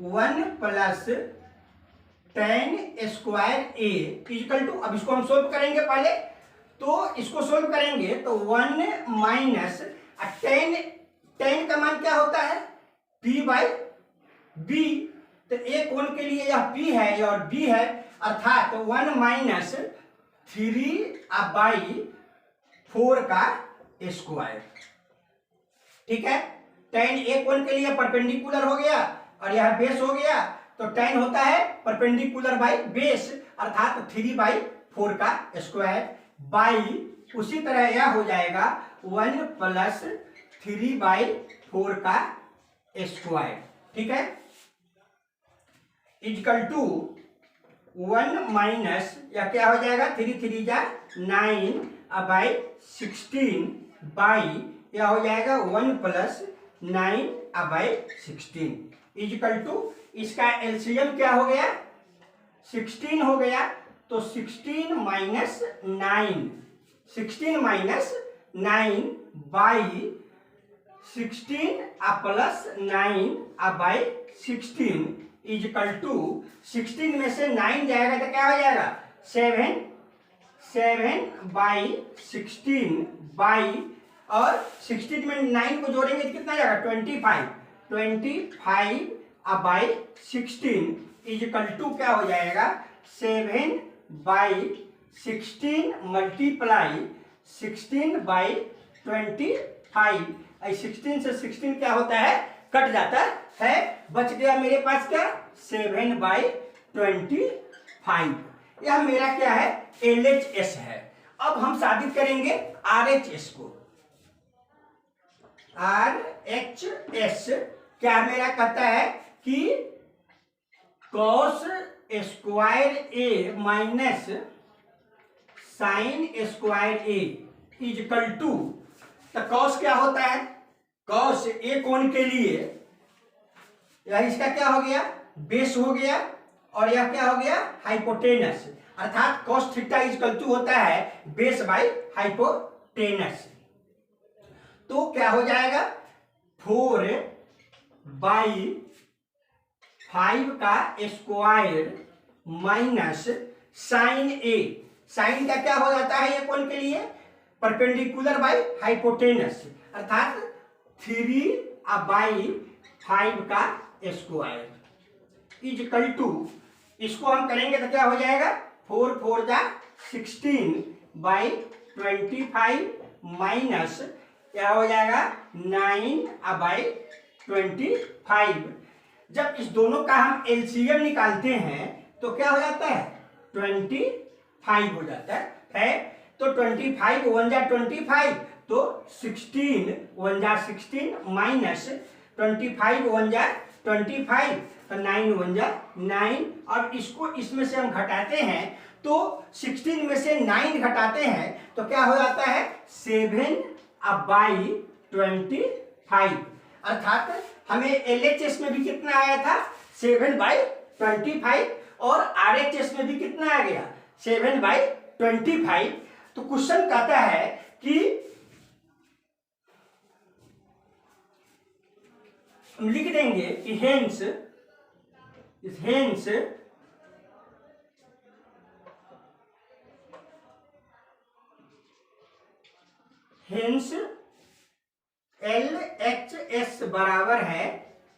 1 plus tan square A equal to, अब इसको हम सोल्व करेंगे पहले, तो इसको सोल्व करेंगे तो 1 माइनस टेन, टेन का मान क्या होता है पी बाई बी, तो ए कोण के लिए यह पी है और बी है, अर्थात 1 माइनस 3/4 का स्क्वायर। ठीक है, टेन ए कोण के लिए परपेंडिकुलर हो गया और यह बेस हो गया, तो टेन होता है परपेंडिकुलर बाई बेस, अर्थात 3/4 का स्क्वायर बाई, उसी तरह यह हो जाएगा 1 प्लस 3/4 का स्क्वायर। ठीक है, इक्वल टू 1 माइनस, या क्या हो जाएगा 3 3 जा 9/16 बाई, या हो जाएगा 1 प्लस 9/16 इक्वल टू, इसका एलसीएम क्या हो गया 16 हो गया, तो 16 minus 9, 16 minus 9 by 16 plus 9/16 equal to, 16 में से 9 जाएगा तो क्या हो जाएगा 7, 7/16 बाई, और 16 में 9 को जोड़ेंगे तो कितना जाएगा 25, 25/16 इक्वल टू क्या हो जाएगा 7/16 मल्टीप्लाई 16/25, 16 से 16 क्या होता है कट जाता है, बच गया मेरे पास क्या 7/25। यह मेरा क्या है LHS है। अब हम साबित करेंगे RHS को। RHS क्या मेरा कहता है कि cos square A minus sine square A equal to, तो cos क्या होता है cos ए कोण के लिए, यह इसका क्या हो गया बेस हो गया, और यह क्या हो गया हाइपोटेनस, अर्थात cos थीटा इक्वल टू होता है बेस बाई हाइपोटेनस। तो क्या हो जाएगा 4/5 का स्क्वायर माइनस साइन ए, साइन का क्या हो जाता है ये कोण के लिए परपेंडिकुलर बाई हाइपोटेनस, अर्थात 3/5 का स्क्वायर इक्वल टू, इसको हम करेंगे तो क्या हो जाएगा 4 4 जा 16/25 माइनस क्या हो जाएगा 9/25। जब इस दोनों का हम एलसीएम निकालते हैं तो क्या हो जाता है 25 हो जाता है, तो 25 1 जा 25, तो 16 1 जा 16 माइनस 25 1 जा 25, तो 9 1 जा 9, और इसको इसमें से हम घटाते हैं तो 16 में से 9 घटाते हैं तो क्या हो जाता है 7/25, अर्थात हमें LHS में भी कितना आया था 7/25, और RHS में भी कितना आ गया 7/25। तो क्वेश्चन कहता है कि हम लिख देंगे कि हेंस LHS बराबर है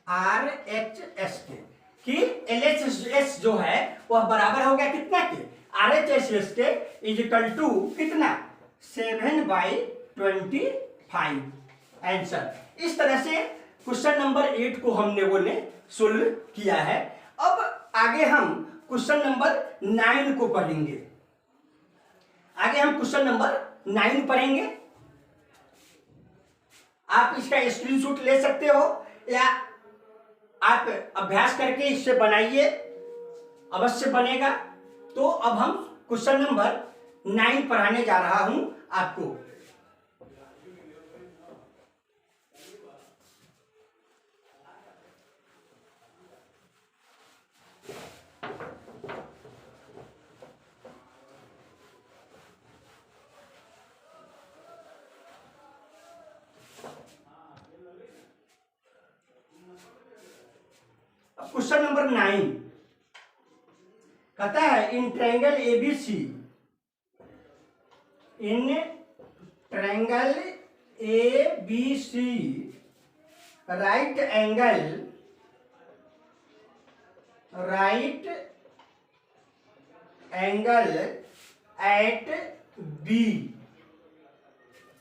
RHS के, कि LHS जो है वह बराबर हो गया कितना के RHS के इक्वल टू कितना 7/25 आंसर। इस तरह से क्वेश्चन नंबर 8 को हमने सोल्व किया है। अब आगे हम क्वेश्चन नंबर 9 को पढ़ेंगे। आगे हम क्वेश्चन नंबर 9 पढ़ेंगे। आप इसका स्क्रीनशॉट ले सकते हो या आप अभ्यास करके इससे बनाइए, अवश्य बनेगा। तो अब हम क्वेश्चन नंबर 9 पढ़ाने जा रहा हूं आपको। क्वेश्चन नंबर 9 कहता है in triangle ABC, in triangle ABC right angle at B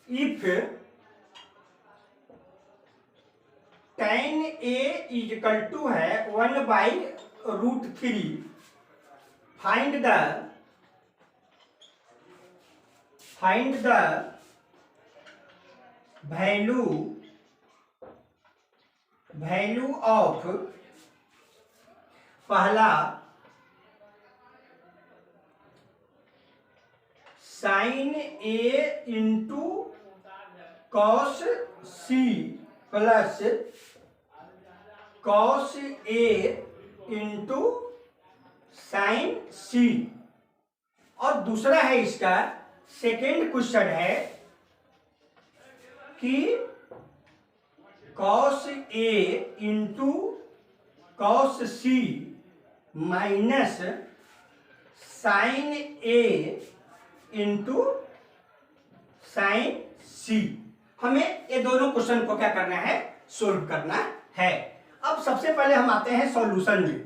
if tan A is equal to है 1/√3, फाइंड द वैल्यू ऑफ पहला sin A into cos C plus cos A into sin C। और दूसरा है इसका second question है कि cos A into cos C minus sin A into sin C। हमें ये दोनों क्वेश्चन को क्या करना है, सोल्व करना है। अब सबसे पहले हम आते हैं सॉल्यूशन में।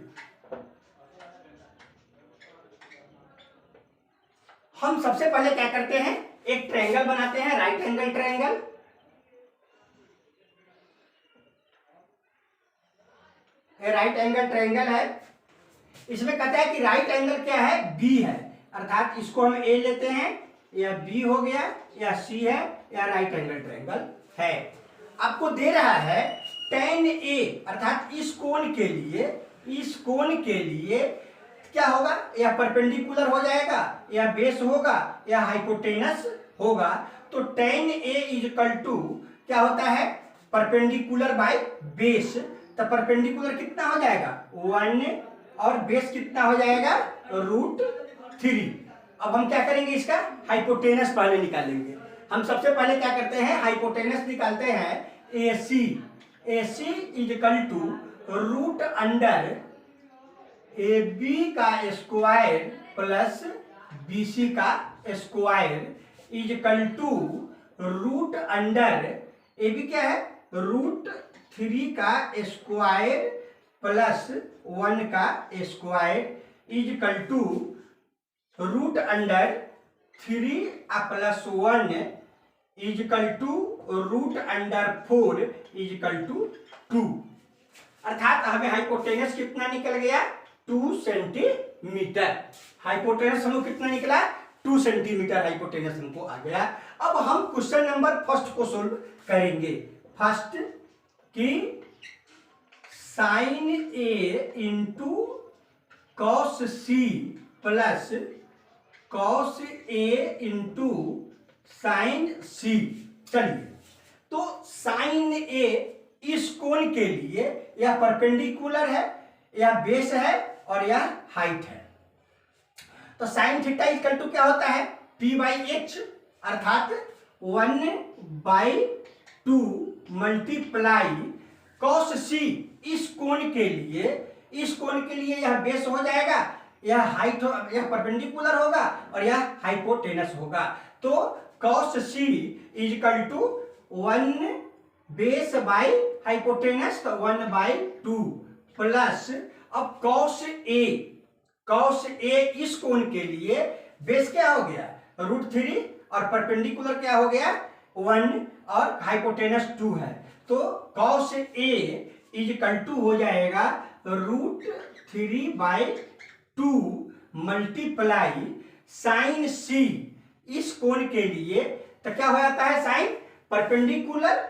हम सबसे पहले क्या करते हैं, एक ट्रायंगल बनाते हैं, राइट एंगल ट्रायंगल। ये राइट एंगल ट्रायंगल है। इसमें कहता है कि राइट एंगल क्या है, बी है, अर्थात इसको हम ए लेते हैं, या बी हो गया या सी है या राइट एंगल ट्रायंगल है। आपको दे रहा है tan A, अर्थात इस कोण के लिए क्या होगा, या परपेंडिकुलर हो जाएगा या बेस होगा या हाइपोटेनस होगा। तो tan A is equal to क्या होता है, परपेंडिकुलर बाय बेस। तो परपेंडिकुलर कितना हो जाएगा 1 और बेस कितना हो जाएगा √3। अब हम क्या करेंगे, इसका हाइपोटेनस पहले निकालेंगे। हम सबसे पहले क्या करते हैं, हाइपोटेनस निकालते हैं AC is equal to root under AB का स्क्वायर प्लस BC का square is equal to root under AB क्या है, √3 का स्क्वायर प्लस 1 का square is equal to root under 3 plus 1 is equal to root under 4 is equal to 2। अर्थात हमें hypotenuse कितना निकल गया, 2 सेंटीमीटर। हाइपोटेनस हमको कितना निकला, 2 सेंटीमीटर हाइपोटेनस हमको आ गया। अब हम क्वेश्चन नंबर फर्स्ट को सोल्व करेंगे। फर्स्ट कि sin A into cos C plus cos A into sin C। चलिए, तो sin A इस कोण के लिए यह परपेंडिकुलर है, यह बेस है और यह हाइट है। तो sin थीटा इक्वल टू क्या होता है, P/H, अर्थात 1/2 मल्टीप्लाई cos C। इस कोण के लिए यह बेस हो जाएगा, यह हाइट हो, यह परपेंडिकुलर होगा और यह हाइपोटेनस होगा। तो cos C is equal to 1 base by hypotenuse, तो 1/2 प्लस अब cos A इस कोण के लिए बेस क्या हो गया √3 और परपेंडिकुलर क्या हो गया 1 और हाइपोटेनस 2 है। तो cos A is equal to हो जाएगा √3/2 मल्टीप्लाई sin C इस कोण के लिए। तो क्या हो जाता है, साइन परपेंडिकुलर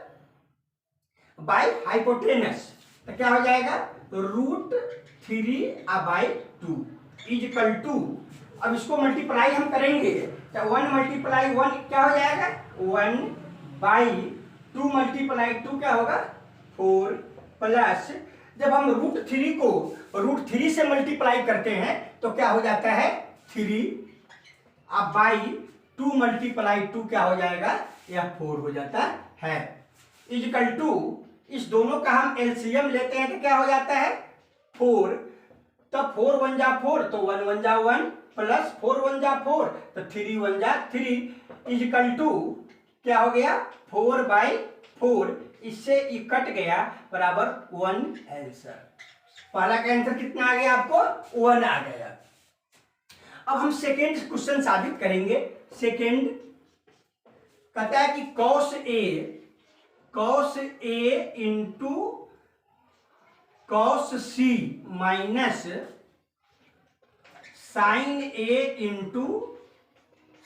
बाय हाइपोटेनस, तो क्या हो जाएगा √3/2 इज इक्वल टू, अब इसको मल्टीप्लाई हम करेंगे तो 1 मल्टीप्लाई 1 क्या हो जाएगा 1/2 मल्टीप्लाई 2 क्या होगा 4 प्लस, जब हम √3 को √3 से मल्टीप्लाई करते हैं तो क्या हो जाता है 3, अब बाई 2 मल्टीप्लाई 2 क्या हो जाएगा, यह 4 हो जाता है। इज इक्वल टू, इस दोनों का हम एलसीएम लेते हैं तो क्या हो जाता है 4, तब 4 1 जा 4 तो 1 1 जा 1 प्लस 4 1 जा 4 तो 3 1 जा 3 इजकल टू क्या हो गया 4/4, इससे ये कट गया बराबर 1 आंसर। पहला का आंसर कितना आ गया आपको 1 आ गया। अब हम सेकेंड क्वेश्चन साबित करेंगे। सेकेंड कहता है कि cos A into cos C minus sin A into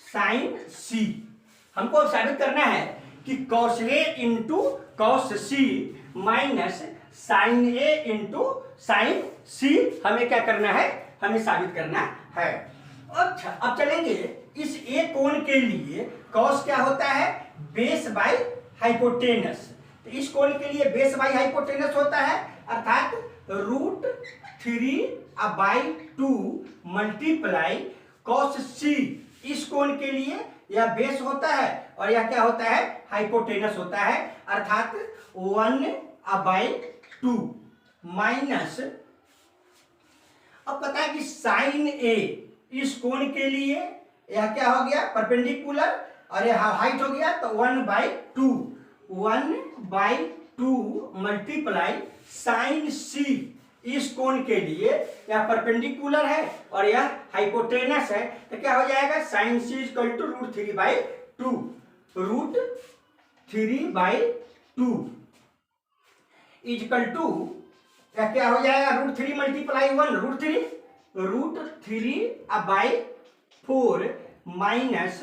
sin C। हमको साबित करना है कि cos A into cos C minus sin A into sin C हमें क्या करना है, हमें साबित करना है। अच्छा, अब चलेंगे इस ए कोण के लिए cos क्या होता है, बेस बाय हाइपोटेनस। तो इस कोण के लिए बेस बाय हाइपोटेनस होता है, अर्थात √3/2 मल्टीप्लाई cos C। इस कोण के लिए यह बेस होता है और यह क्या होता है, हाइपोटेनस होता है, अर्थात 1/2 माइनस। अब पता है कि sin A इस कोण के लिए यह क्या हो गया, परपेंडिकुलर, और यह हाइट हो गया तो 1/2 मल्टीप्लाई sin C। इस कोण के लिए यह परपेंडिकुलर है और यह हाइपोटेनस है, तो क्या हो जाएगा sin C equal to √3/2 √3/2 equal to क्या हो जाएगा, √3 मल्टीप्लाई 1 √3/4 माइनस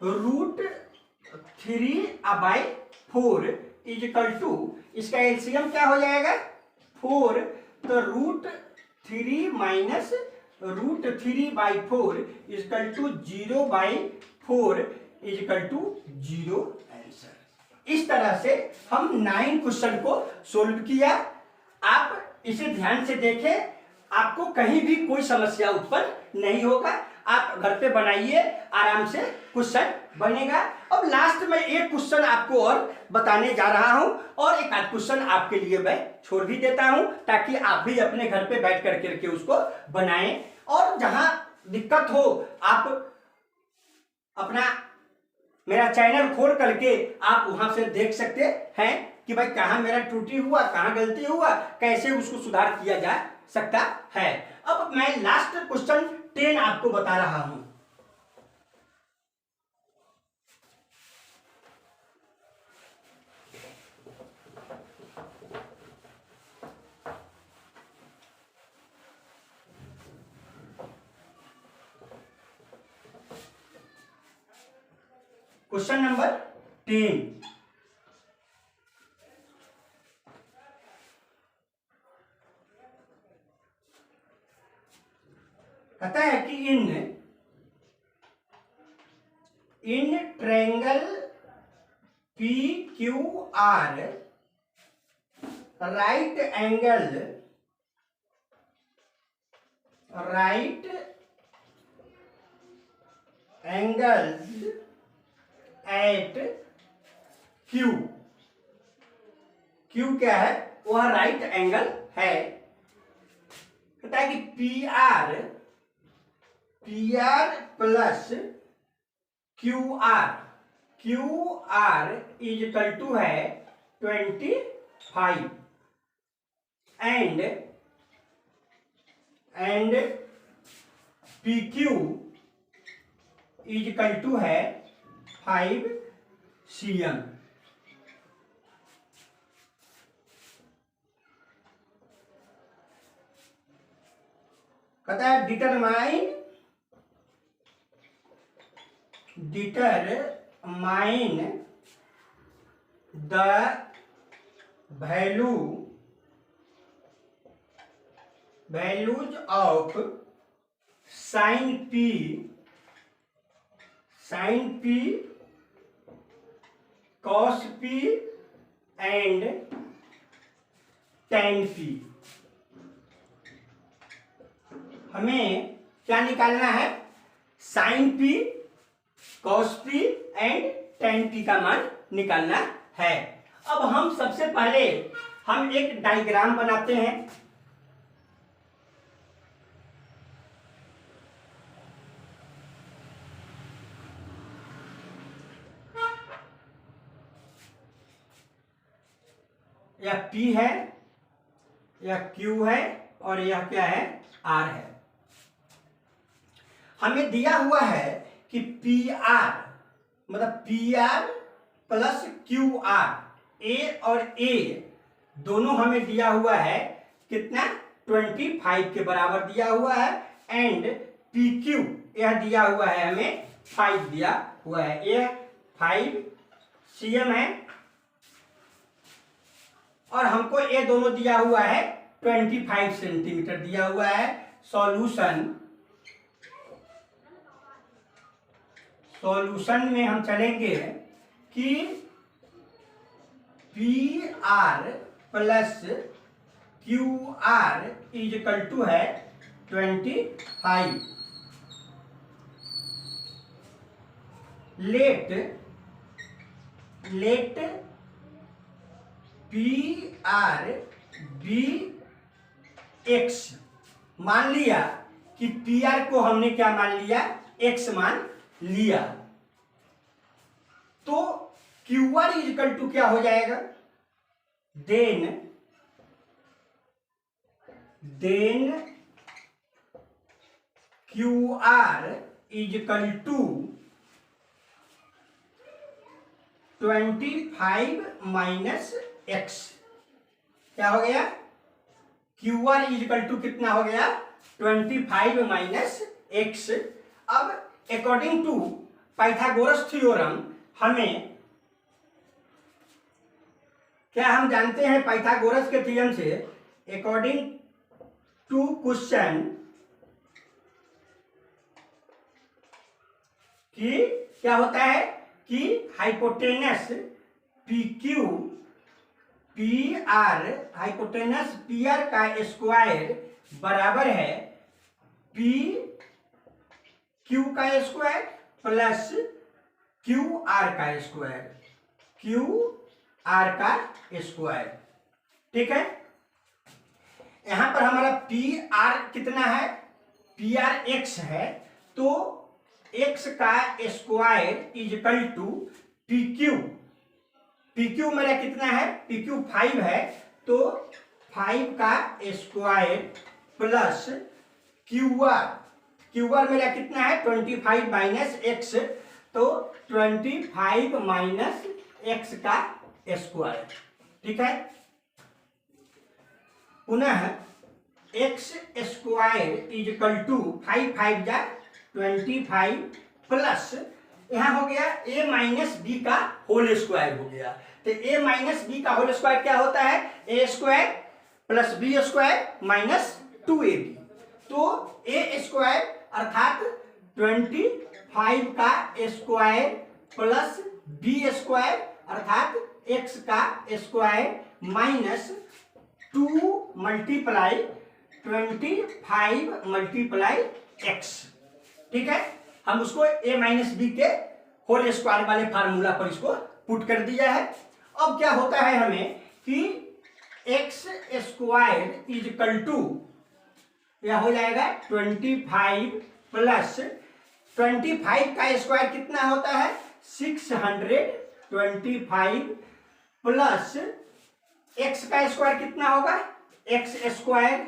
√3/4 इक्वल टू, इसका एलसीएम क्या हो जाएगा 4, तो √3 minus √3/4 equal to 0/4 equal to 0 answer. इस तरह से हम 9 क्वेश्चन को सोल्व किया। आप इसे ध्यान से देखें, आपको कहीं भी कोई समस्या उत्पन्न नहीं होगा। आप घर पे बनाइए, आराम से क्वेश्चन बनेगा। अब लास्ट में एक क्वेश्चन आपको और बताने जा रहा हूं और एक आध क्वेश्चन आपके लिए मैं छोड़ भी देता हूं, ताकि आप भी अपने घर पे बैठ करके उसको बनाएं। और जहां दिक्कत हो आप अपना मेरा चैनल खोल करके आप वहां से देख सकते हैं कि भाई कहाँ मेरा त्रुटि हुआ, कहाँ गलती हुआ, कैसे उसको सुधार किया जा सकता है। अब मैं लास्ट क्वेश्चन 10 आपको बता रहा हूं। क्वेश्चन नंबर 10, कहता है कि in triangle PQR right angles eight Q क्या है, वह राइट एंगल है। कहता है कि PR plus QR is equal to है 25 and PQ is equal to है 5 cm। कहता है determine the values of sin P cos P and tan P। हमें क्या निकालना है, sin P cos P and tan P का मान निकालना है। अब हम सबसे पहले हम एक डायग्राम बनाते हैं। यह P है, यह Q है और यह क्या है, R है। हमें दिया हुआ है कि PR मतलब PR प्लस QR, A और A दोनों हमें दिया हुआ है कितना, 25 के बराबर दिया हुआ है। एंड PQ यह दिया हुआ है हमें 5 दिया हुआ है, यह 5 cm है और हमको ये दोनों दिया हुआ है 25 सेंटीमीटर दिया हुआ है। सॉल्यूशन में हम चलेंगे कि PR plus QR is equal to है 25। लेट PR बी x, मान लिया कि PR को हमने क्या मान लिया, x मान लिया, तो QR इज इक्वल टू क्या हो जाएगा, then QR is equal to 25 minus x। क्या हो गया, QR इज इक्वल टू कितना हो गया, 25 माइनस x। अब अकॉर्डिंग टू पाइथागोरस थ्योरम हमें क्या, हम जानते हैं पाइथागोरस के थ्योरम से, अकॉर्डिंग टू क्वेश्चन कि क्या होता है कि hypotenuse PQ PR, hypotenuse PR का स्क्वायर बराबर है PQ का स्क्वायर प्लस QR का स्क्वायर, QR का स्क्वायर। ठीक है, यहां पर हमारा PR कितना है, PR x है, तो x का square is equal to PQ मेरा कितना है, PQ 5 है, तो 5 का स्क्वायर प्लस QR मेरा कितना है 25 माइनस x, तो 25 माइनस x का स्क्वायर। ठीक है, पुनः x square is equal to 5 5 जा 25 प्लस यहां हो गया a माइनस बी का होल स्क्वायर हो गया। तो a माइनस बी का होल स्क्वायर क्या होता है, a square plus B square minus 2ab, तो a स्क्वायर अर्थात 25 का स्क्वायर प्लस बी स्क्वायर अर्थात x का square minus 2 multiply 25 multiply x। ठीक है, हम उसको a माइनस बी के होल स्क्वायर वाले फार्मूला पर इसको पुट कर दिया है। अब क्या होता है हमें कि x square is equal to यह हो जाएगा 25 प्लस 25 का स्क्वायर कितना होता है 625 प्लस x का स्क्वायर कितना होगा x स्क्वायर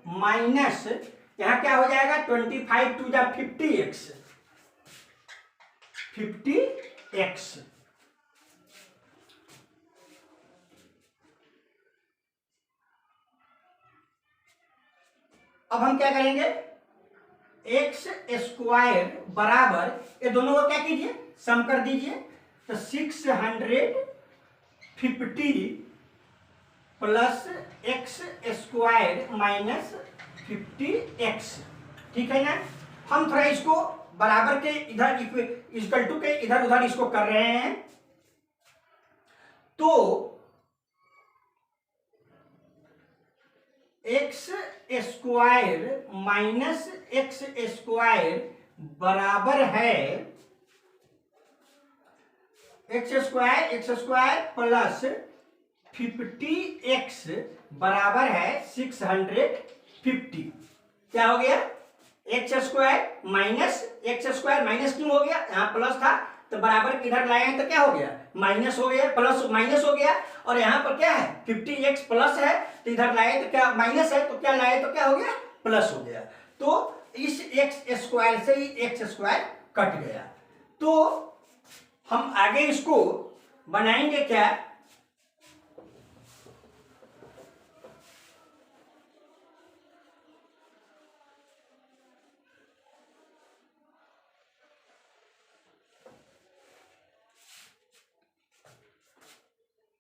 माइनस यहां क्या हो जाएगा 25 टू जा 50x। अब हम क्या करेंगे, x स्क्वायर बराबर ये दोनों को क्या कीजिए, सम कर दीजिए, तो 650 plus x square minus 50x। ठीक है ना, हम थोड़ा इसको बराबर के इधर इक्वल टू के इधर उधर इसको कर रहे हैं, तो x square minus x square बराबर है x स्क्वायर प्लस 50x बराबर है 650। क्या हो गया, एक्स स्क्वायर माइनस क्यों हो गया, यहाँ प्लस था तो बराबर किधर लाए हैं तो क्या हो गया, माइनस हो गया, प्लस माइनस हो गया। और यहाँ पर क्या है 50x प्लस है तो इधर लाए तो क्या माइनस है, तो क्या लाए तो क्या हो गया, प्लस हो गया। तो इस एक्स स्क्वायर से ही एक्स स्क्वायर कट गया। तो हम आगे इसको बनाएंगे क्या,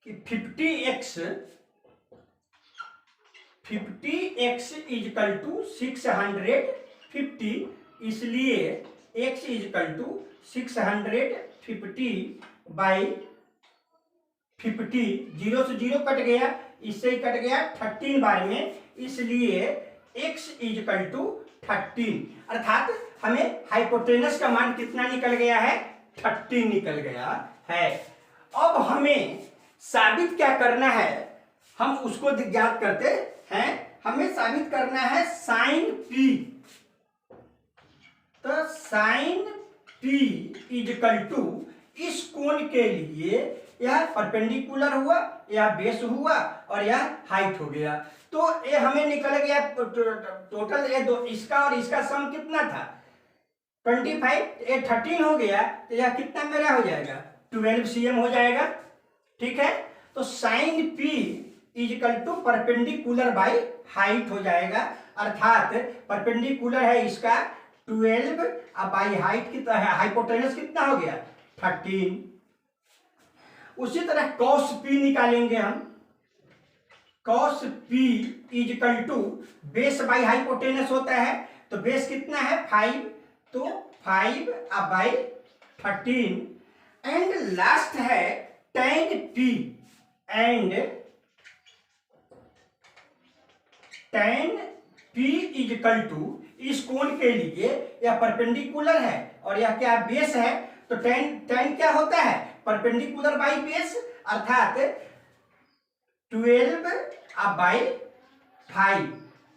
कि 50x इजकल टू 650, इसलिए x इजकल टू 650 बाई 50, 0 से 0 कट गया, इससे ही कट गया 13 बार में, इसलिए x इजकल टू 13, अर्थात हमें हाइपोटेनस का मान कितना निकल गया है, 13 निकल गया है। अब हमें साबित क्या करना है, हम उसको ज्ञात करते हैं। हमें साबित करना है साइन p, तो साइन p इजकल टू इस कोण के लिए यह परपेंडिकुलर हुआ, यह बेस हुआ और यह हाइट हो गया। तो ये हमें निकल गया टोटल, ये दो इसका और इसका सम कितना था 25, ये 13 हो गया, तो यह कितना मेरा हो जाएगा 12 cm हो जाएगा। ठीक है, तो sine p is equal to perpendicular by height हो जाएगा, अर्थात परपेंडिकुलर है इसका 12 और बाई हाइट कितना है, हाइपोटेनस कितना हो गया 13। उसी तरह कॉस p निकालेंगे हम, cos p is equal to base by hypotenuse होता है, तो बेस कितना है 5, तो 5 बाई 13, एंड लास्ट है tan p, and tan p is equal to इस कोण के लिए यह परपेंडिकुलर है और यह क्या बेस है, तो tan क्या होता है परपेंडिकुलर बाई बेस, अर्थात 12 बाई 5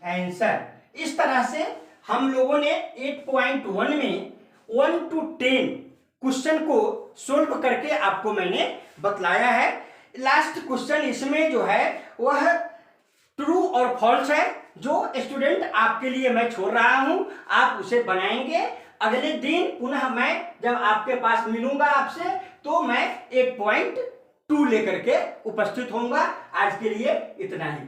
आंसर। इस तरह से हम लोगों ने 8.1 में 1 to 10 क्वेश्चन को सोल्व करके आपको मैंने बतलाया है। लास्ट क्वेश्चन इसमें जो है वह ट्रू और फॉल्स है, जो स्टूडेंट आपके लिए मैं छोड़ रहा हूं, आप उसे बनाएंगे। अगले दिन पुनः मैं जब आपके पास मिलूंगा आपसे, तो मैं 8.2 लेकर के उपस्थित होऊंगा। आज के लिए इतना ही।